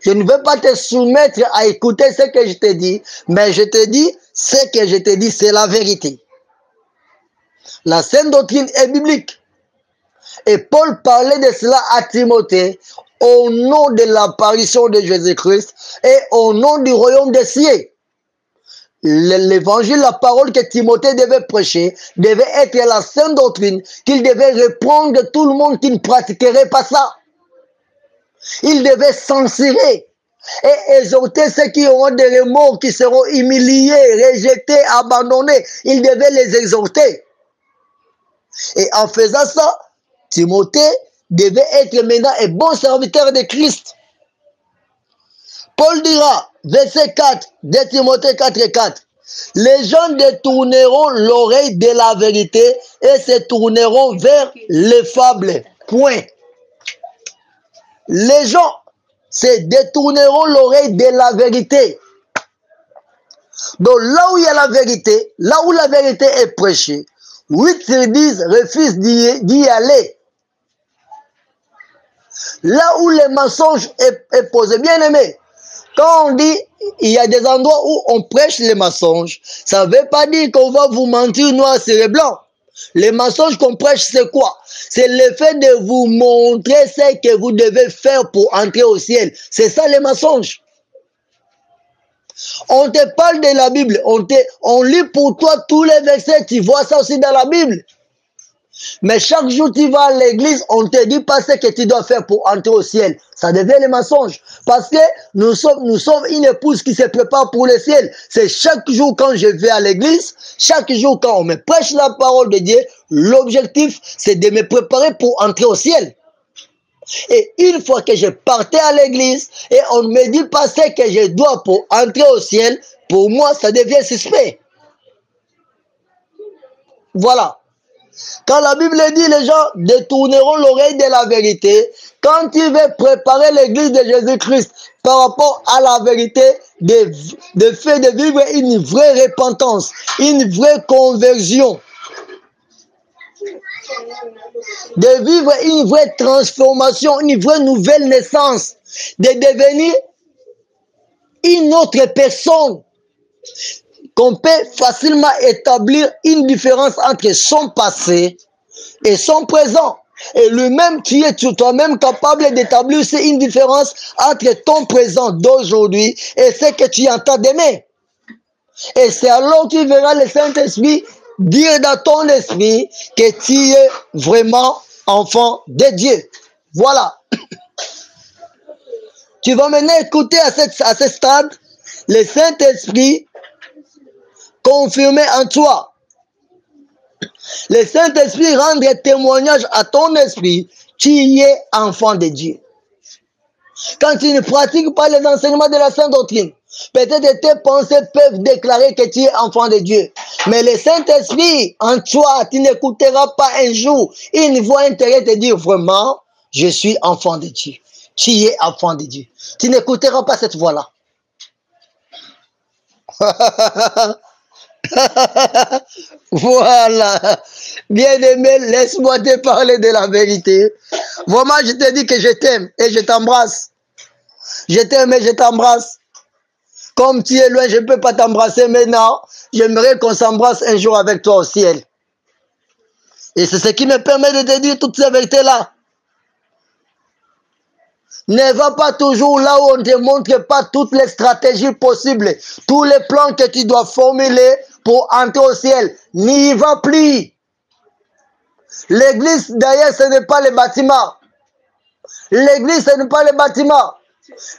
je ne veux pas te soumettre à écouter ce que je te dis, mais je te dis, ce que je te dis, c'est la vérité. La sainte doctrine est biblique. Et Paul parlait de cela à Timothée au nom de l'apparition de Jésus-Christ et au nom du royaume des cieux. L'évangile, la parole que Timothée devait prêcher, devait être la sainte doctrine qu'il devait reprendre de tout le monde qui ne pratiquerait pas ça. Il devait censurer et exhorter ceux qui auront des remords, qui seront humiliés, rejetés, abandonnés. Il devait les exhorter. Et en faisant ça, Timothée devait être maintenant un bon serviteur de Christ. Paul dira, verset 4 de Timothée 4:4, les gens détourneront l'oreille de la vérité et se tourneront vers les fables. Point. Les gens se détourneront l'oreille de la vérité. Donc là où il y a la vérité, là où la vérité est prêchée, 8 sur 10 refusent d'y aller. Là où le mensonge est posé, bien aimé, quand on dit il y a des endroits où on prêche les mensonges, ça ne veut pas dire qu'on va vous mentir noir sur blanc. Les mensonges qu'on prêche, c'est quoi? C'est le fait de vous montrer ce que vous devez faire pour entrer au ciel. C'est ça les mensonges. On te parle de la Bible, on lit pour toi tous les versets, tu vois ça aussi dans la Bible. Mais chaque jour tu vas à l'église, on ne te dit pas ce que tu dois faire pour entrer au ciel. Ça devient le mensonge. Parce que nous sommes une épouse qui se prépare pour le ciel. C'est chaque jour quand je vais à l'église, chaque jour quand on me prêche la parole de Dieu, l'objectif c'est de me préparer pour entrer au ciel. Et une fois que je partais à l'église et on ne me dit pas ce que je dois pour entrer au ciel, pour moi ça devient suspect. Voilà. Quand la Bible dit les gens détourneront l'oreille de la vérité, quand tu veux préparer l'église de Jésus-Christ par rapport à la vérité, de fait de vivre une vraie repentance, une vraie conversion, de vivre une vraie transformation, une vraie nouvelle naissance, de devenir une autre personne, qu'on peut facilement établir une différence entre son passé et son présent. Et lui-même, tu es toi-même capable d'établir une différence entre ton présent d'aujourd'hui et ce que tu entends demain. Et c'est alors que tu verras le Saint-Esprit dire dans ton esprit que tu es vraiment enfant de Dieu. Voilà. Tu vas maintenant écouter à ce stade le Saint-Esprit confirmé en toi. Le Saint-Esprit rend témoignage à ton esprit qui est enfant de Dieu. Quand tu ne pratiques pas les enseignements de la Sainte Doctrine, peut-être tes pensées peuvent déclarer que tu es enfant de Dieu. Mais le Saint-Esprit en toi, tu n'écouteras pas un jour une voix intérieure te dire vraiment, je suis enfant de Dieu. Tu es enfant de Dieu. Tu n'écouteras pas cette voix-là. Voilà. Bien-aimé, laisse-moi te parler de la vérité. Vraiment, je te dis que je t'aime et je t'embrasse. Je t'aime et je t'embrasse. Comme tu es loin, je ne peux pas t'embrasser maintenant. J'aimerais qu'on s'embrasse un jour avec toi au ciel. Et c'est ce qui me permet de te dire toutes ces vérités-là. Ne va pas toujours là où on ne te montre pas toutes les stratégies possibles, tous les plans que tu dois formuler pour entrer au ciel. N'y va plus. L'église, d'ailleurs, ce n'est pas le bâtiment. L'église, ce n'est pas le bâtiment.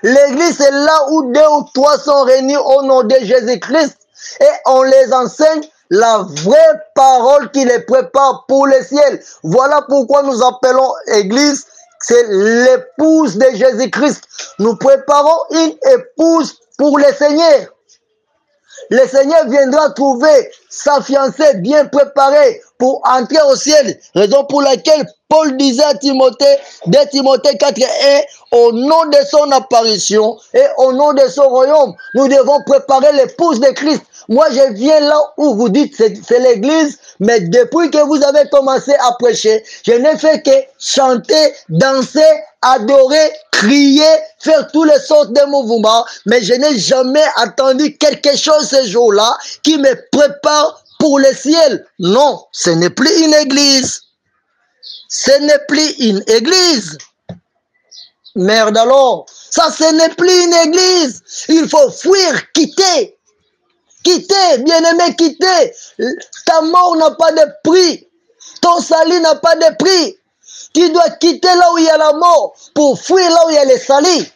L'église, c'est là où 2 ou 3 sont réunis au nom de Jésus-Christ et on les enseigne la vraie parole qui les prépare pour le ciel. Voilà pourquoi nous appelons église. C'est l'épouse de Jésus-Christ. Nous préparons une épouse pour le Seigneur. Le Seigneur viendra trouver sa fiancée bien préparée pour entrer au ciel. Raison pour laquelle Paul disait à Timothée, de Timothée 4:1, au nom de son apparition et au nom de son royaume, nous devons préparer l'épouse de Christ. Moi, je viens là où vous dites c'est l'église, mais depuis que vous avez commencé à prêcher, je n'ai fait que chanter, danser, adorer, crier, faire toutes les sortes de mouvements, mais je n'ai jamais attendu quelque chose ce jour-là qui me prépare pour le ciel. Non, ce n'est plus une église. Ce n'est plus une église. Merde alors. Ça, ce n'est plus une église. Il faut fuir, quitter. Quitter, bien-aimé, quitter. Ta mort n'a pas de prix. Ton salut n'a pas de prix. Tu dois quitter là où il y a la mort pour fuir là où il y a le salut.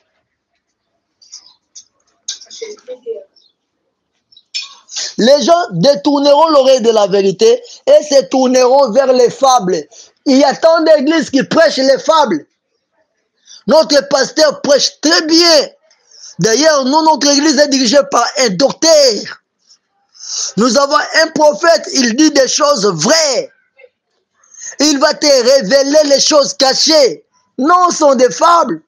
Les gens détourneront l'oreille de la vérité et se tourneront vers les fables. Il y a tant d'églises qui prêchent les fables. Notre pasteur prêche très bien. D'ailleurs, nous, notre église est dirigée par un docteur. Nous avons un prophète, il dit des choses vraies. Il va te révéler les choses cachées. Non, ce sont des fables.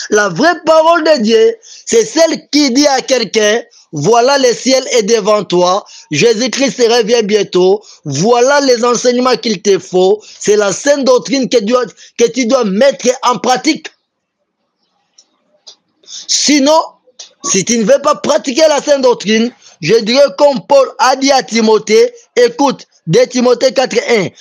La vraie parole de Dieu, c'est celle qui dit à quelqu'un, voilà le ciel est devant toi, Jésus-Christ revient bientôt, voilà les enseignements qu'il te faut, c'est la sainte doctrine que tu dois mettre en pratique. Sinon, si tu ne veux pas pratiquer la sainte doctrine, je dirais comme Paul a dit à Timothée, écoute, 2 Timothée 4:1,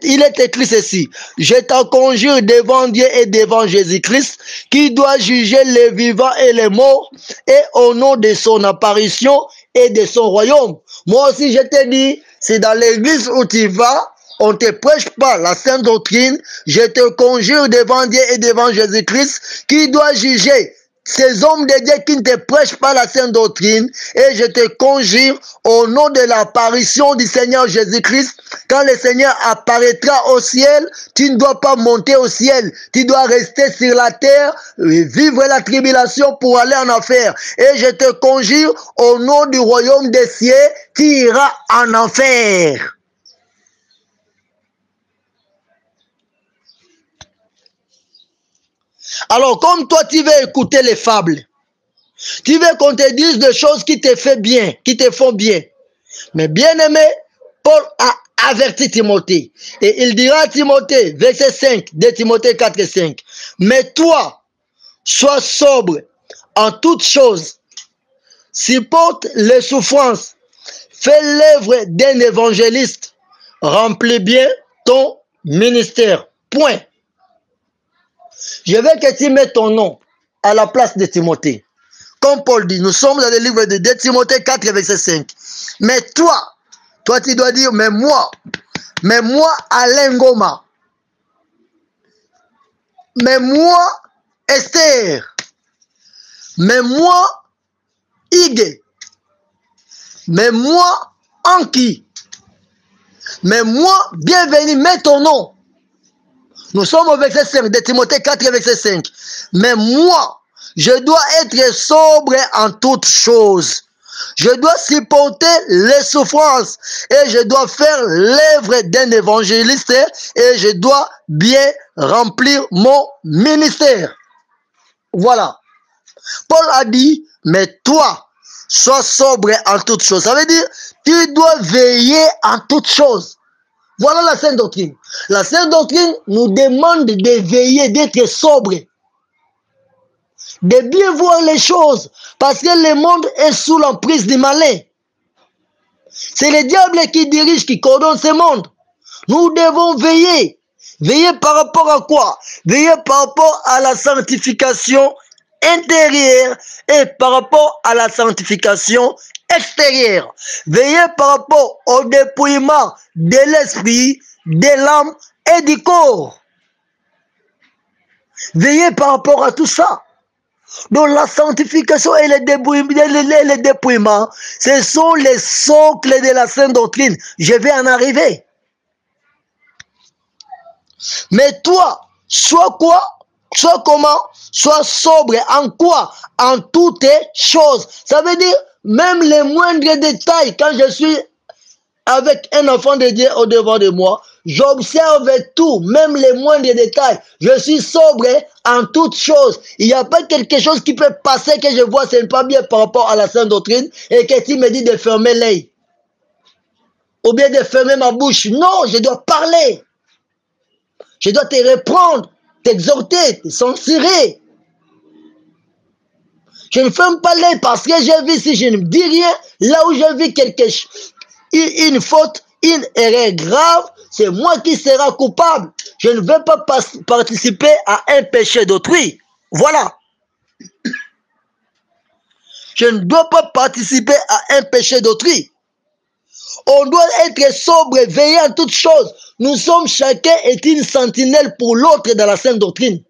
il est écrit ceci, je t'en conjure devant Dieu et devant Jésus-Christ, qui doit juger les vivants et les morts, et au nom de son apparition et de son royaume. Moi aussi je te dis, c'est dans l'église où tu vas, on ne te prêche pas la sainte doctrine, je te conjure devant Dieu et devant Jésus-Christ, qui doit juger ces hommes de Dieu qui ne te prêchent pas la sainte doctrine, et je te conjure au nom de l'apparition du Seigneur Jésus-Christ, quand le Seigneur apparaîtra au ciel, tu ne dois pas monter au ciel, tu dois rester sur la terre, vivre la tribulation pour aller en enfer. Et je te conjure au nom du royaume des cieux, tu iras en enfer. Alors, comme toi, tu veux écouter les fables, tu veux qu'on te dise des choses qui te font bien, qui te font bien. Mais bien aimé, Paul a averti Timothée. Et il dira à Timothée, verset 5 de Timothée 4:5, mais toi, sois sobre en toutes choses, supporte les souffrances, fais l'œuvre d'un évangéliste, remplis bien ton ministère. Point. Je veux que tu mettes ton nom à la place de Timothée. Comme Paul dit, nous sommes dans le livre de 2 Timothée 4, verset 5. Mais toi, tu dois dire, mais moi, Alain Goma, mais moi, Esther, mais moi, Ige, mais moi, Anki, mais moi, bienvenue, mets ton nom. Nous sommes au verset 5 de Timothée 4, verset 5. Mais moi, je dois être sobre en toutes choses. Je dois supporter les souffrances et je dois faire l'œuvre d'un évangéliste et je dois bien remplir mon ministère. Voilà. Paul a dit, mais toi, sois sobre en toutes choses. Ça veut dire, tu dois veiller en toutes choses. Voilà la sainte doctrine. La sainte doctrine nous demande de veiller, d'être sobre, de bien voir les choses, parce que le monde est sous l'emprise du malin. C'est le diable qui dirige, qui coordonne ce monde. Nous devons veiller. Veiller par rapport à quoi? Veiller par rapport à la sanctification intérieure et par rapport à la sanctification extérieure. Veiller par rapport au dépouillement de l'esprit, de l'âme et du corps. Veiller par rapport à tout ça. Donc la sanctification et le dépouillement, ce sont les socles de la sainte doctrine. Je vais en arriver. Mais toi, sois quoi? Sois comment? Sois sobre. En quoi? En toutes choses. Ça veut dire, même les moindres détails, quand je suis avec un enfant de Dieu au devant de moi, j'observe tout, même les moindres détails. Je suis sobre en toutes choses. Il n'y a pas quelque chose qui peut passer que je vois, ce n'est pas bien par rapport à la sainte doctrine, et que tu me dis de fermer l'œil. Ou bien de fermer ma bouche. Non, je dois parler. Je dois te reprendre, t'exhorter, te censurer. Je ne ferme pas l'œil parce que j'ai vu, si je ne dis rien, là où j'ai vu quelque chose, une faute, une erreur grave, c'est moi qui serai coupable. Je ne veux pas participer à un péché d'autrui. Voilà. Je ne dois pas participer à un péché d'autrui. On doit être sobre, veiller en toutes choses. Nous sommes chacun est une sentinelle pour l'autre dans la sainte doctrine.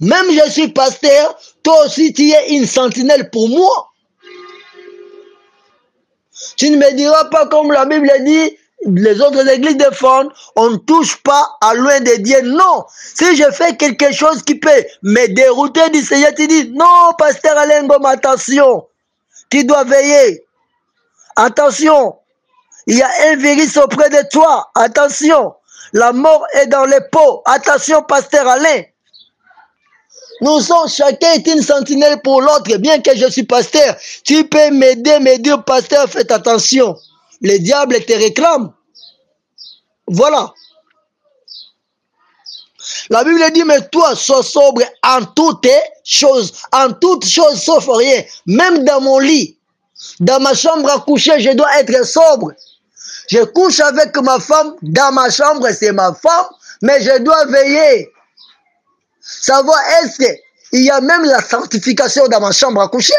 Même je suis pasteur, toi aussi tu es une sentinelle pour moi. Tu ne me diras pas comme la Bible dit, les autres églises défendent, on ne touche pas à loin de Dieu. Non, si je fais quelque chose qui peut me dérouter du Seigneur, tu dis, non, pasteur Alain Ngom, attention, tu dois veiller. Attention, il y a un virus auprès de toi. Attention, la mort est dans les pots. Attention, pasteur Alain. Nous sommes, chacun est une sentinelle pour l'autre. Bien que je suis pasteur, tu peux m'aider, me dire, pasteur, faites attention. Le diable te réclame. Voilà. La Bible dit, mais toi, sois sobre en toutes choses sauf rien. Même dans mon lit, dans ma chambre à coucher, je dois être sobre. Je couche avec ma femme, dans ma chambre, c'est ma femme, mais je dois veiller. Savoir est-ce qu'il y a même la sanctification dans ma chambre à coucher?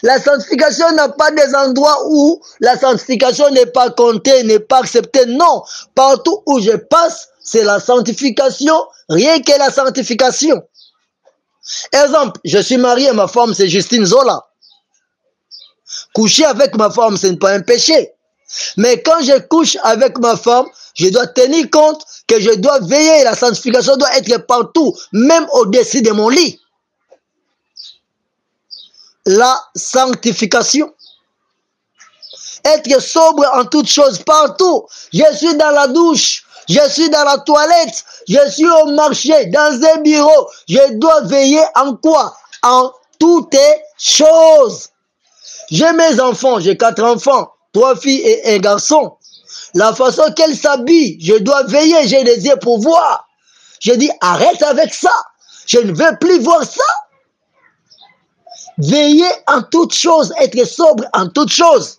La sanctification n'a pas des endroits où la sanctification n'est pas comptée, n'est pas acceptée. Non, partout où je passe, c'est la sanctification, rien que la sanctification. Exemple, je suis marié, ma femme c'est Justine Zola. Coucher avec ma femme, ce n'est pas un péché. Mais quand je couche avec ma femme, je dois tenir compte que je dois veiller. La sanctification doit être partout, même au-dessus de mon lit. La sanctification. Être sobre en toutes choses, partout. Je suis dans la douche, je suis dans la toilette, je suis au marché, dans un bureau. Je dois veiller en quoi? En toutes choses. J'ai mes enfants, j'ai 4 enfants, 3 filles et un garçon. La façon qu'elles s'habillent, je dois veiller, j'ai les yeux pour voir. Je dis, arrête avec ça. Je ne veux plus voir ça. Veiller en toutes choses, être sobre en toutes choses.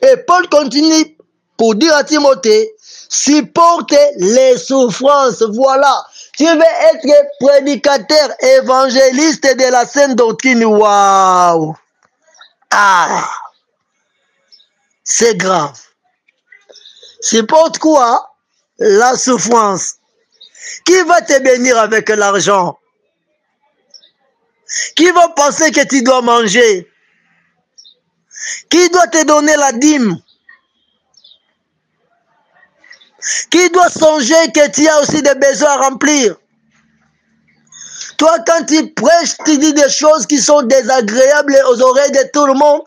Et Paul continue pour dire à Timothée, supporte les souffrances. Voilà. Tu veux être prédicateur, évangéliste de la sainte doctrine. Waouh! Ah! C'est grave. Supporte quoi? La souffrance. Qui va te bénir avec l'argent? Qui va penser que tu dois manger? Qui doit te donner la dîme? Qui doit songer que tu as aussi des besoins à remplir? Toi, quand tu prêches, tu dis des choses qui sont désagréables aux oreilles de tout le monde.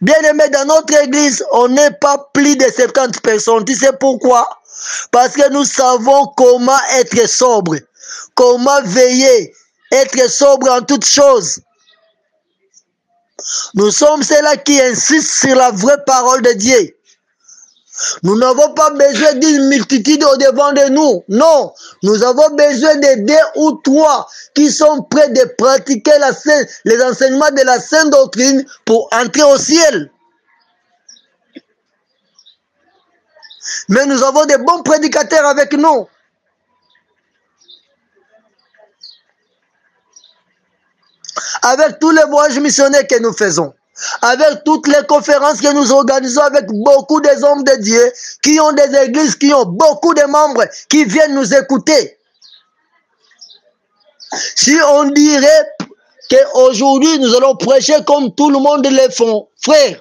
Bien aimé, dans notre église, on n'est pas plus de 70 personnes. Tu sais pourquoi? Parce que nous savons comment être sobre, comment veiller, être sobre en toutes choses. Nous sommes ceux-là qui insistent sur la vraie parole de Dieu. Nous n'avons pas besoin d'une multitude au devant de nous. Non, nous avons besoin de 2 ou 3 qui sont prêts de pratiquer les enseignements de la sainte doctrine pour entrer au ciel. Mais nous avons de bons prédicateurs avec nous. Avec tous les voyages missionnaires que nous faisons, avec toutes les conférences que nous organisons avec beaucoup des hommes de Dieu qui ont des églises, qui ont beaucoup de membres qui viennent nous écouter. Si on dirait qu'aujourd'hui nous allons prêcher comme tout le monde le font, frère,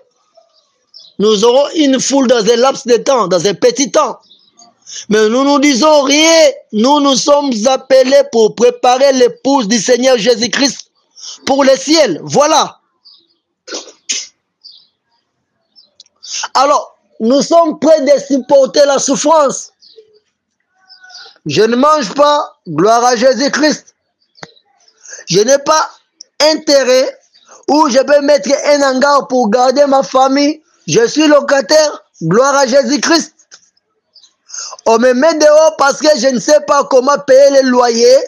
nous aurons une foule dans un laps de temps, dans un petit temps. Mais nous ne disons rien, nous sommes appelés pour préparer l'épouse du Seigneur Jésus-Christ pour le ciel. Voilà. Alors, nous sommes prêts de supporter la souffrance. Je ne mange pas, gloire à Jésus-Christ. Je n'ai pas intérêt où je peux mettre un hangar pour garder ma famille. Je suis locataire, gloire à Jésus-Christ. On me met dehors parce que je ne sais pas comment payer les loyers.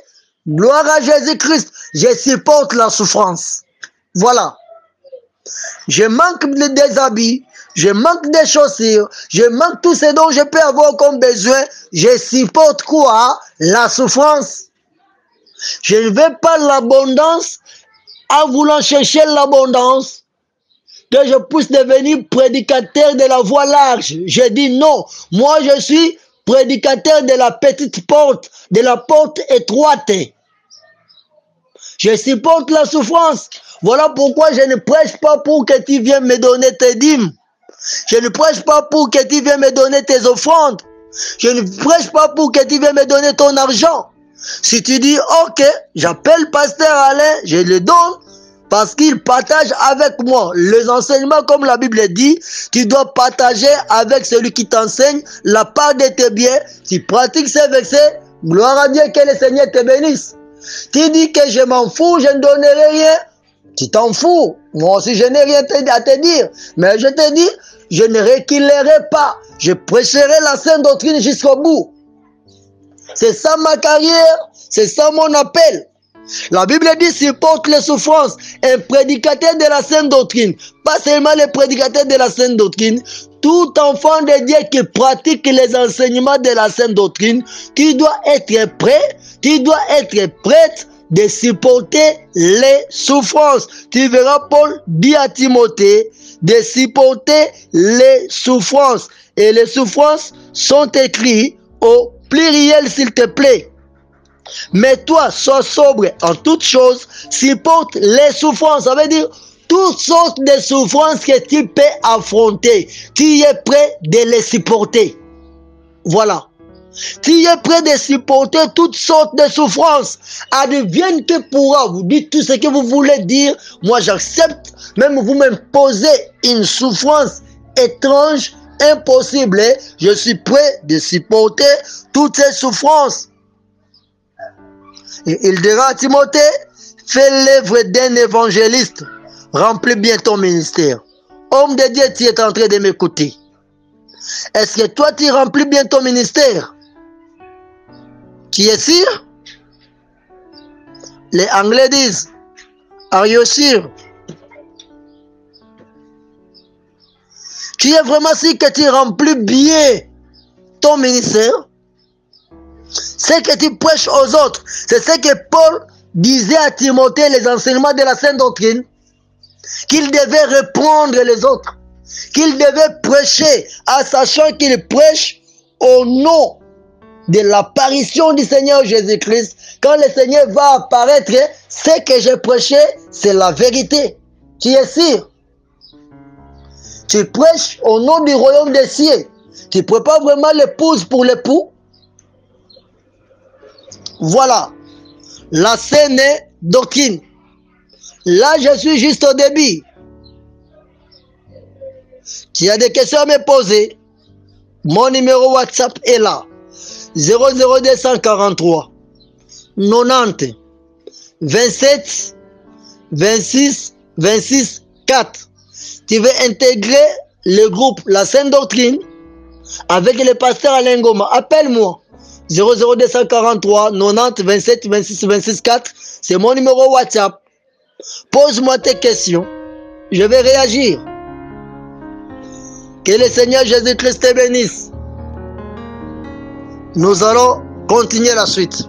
Gloire à Jésus-Christ. Je supporte la souffrance. Voilà. Je manque des habits. Je manque des chaussures, je manque tout ce dont je peux avoir comme besoin. Je supporte quoi? La souffrance. Je ne veux pas l'abondance en voulant chercher l'abondance. Que je puisse devenir prédicateur de la voie large. Je dis non. Moi, je suis prédicateur de la petite porte, de la porte étroite. Je supporte la souffrance. Voilà pourquoi je ne prêche pas pour que tu viennes me donner tes dîmes. Je ne prêche pas pour que tu viennes me donner tes offrandes. Je ne prêche pas pour que tu viennes me donner ton argent. Si tu dis, ok, j'appelle pasteur Alain, je le donne parce qu'il partage avec moi les enseignements comme la Bible dit. Tu dois partager avec celui qui t'enseigne la part de tes biens. Tu pratiques ces versets, gloire à Dieu, que le Seigneur te bénisse. Tu dis que je m'en fous, je ne donnerai rien. Tu t'en fous. Moi aussi, je n'ai rien à te dire. Mais je te dis, je ne reculerai pas. Je prêcherai la sainte doctrine jusqu'au bout. C'est ça ma carrière. C'est ça mon appel. La Bible dit, supporte les souffrances. Un prédicateur de la sainte doctrine. Pas seulement le prédicateur de la sainte doctrine. Tout enfant de Dieu qui pratique les enseignements de la sainte doctrine, qui doit être prêt, qui doit être prête de supporter les souffrances. Tu verras Paul dit à Timothée de supporter les souffrances. Et les souffrances sont écrites au pluriel, s'il te plaît. Mais toi, sois sobre en toutes choses, supporte les souffrances. Ça veut dire toutes sortes de souffrances que tu peux affronter. Tu es prêt de les supporter. Voilà. Tu es prêt de supporter toutes sortes de souffrances. Advienne que pourra. Vous dites tout ce que vous voulez dire. Moi, j'accepte. Même vous m'imposez une souffrance étrange, impossible. Je suis prêt de supporter toutes ces souffrances. Et il dira à Timothée, fais l'œuvre d'un évangéliste. Remplis bien ton ministère. Homme de Dieu, tu es en train de m'écouter. Est-ce que toi, tu remplis bien ton ministère? Tu es sûr? Les Anglais disent, are you sure? Tu es vraiment sûr que tu remplis bien ton ministère? Ce que tu prêches aux autres, c'est ce que Paul disait à Timothée, les enseignements de la sainte doctrine, qu'il devait reprendre les autres, qu'il devait prêcher, en sachant qu'il prêche au nom de l'apparition du Seigneur Jésus-Christ. Quand le Seigneur va apparaître, ce que j'ai prêché, c'est la vérité. Tu es sûr? Tu prêches au nom du royaume des cieux. Tu ne prépares vraiment l'épouse pour l'époux. Voilà. La saine doctrine. Là, je suis juste au début. Tu as des questions à me poser. Mon numéro WhatsApp est là. 00243 90 27 26 26 4. Tu veux intégrer le groupe La Sainte Doctrine avec le pasteur Alain Goma. Appelle-moi. 00243 90 27 26 26 4. C'est mon numéro WhatsApp. Pose-moi tes questions. Je vais réagir. Que le Seigneur Jésus-Christ te bénisse. Nous allons continuer la suite.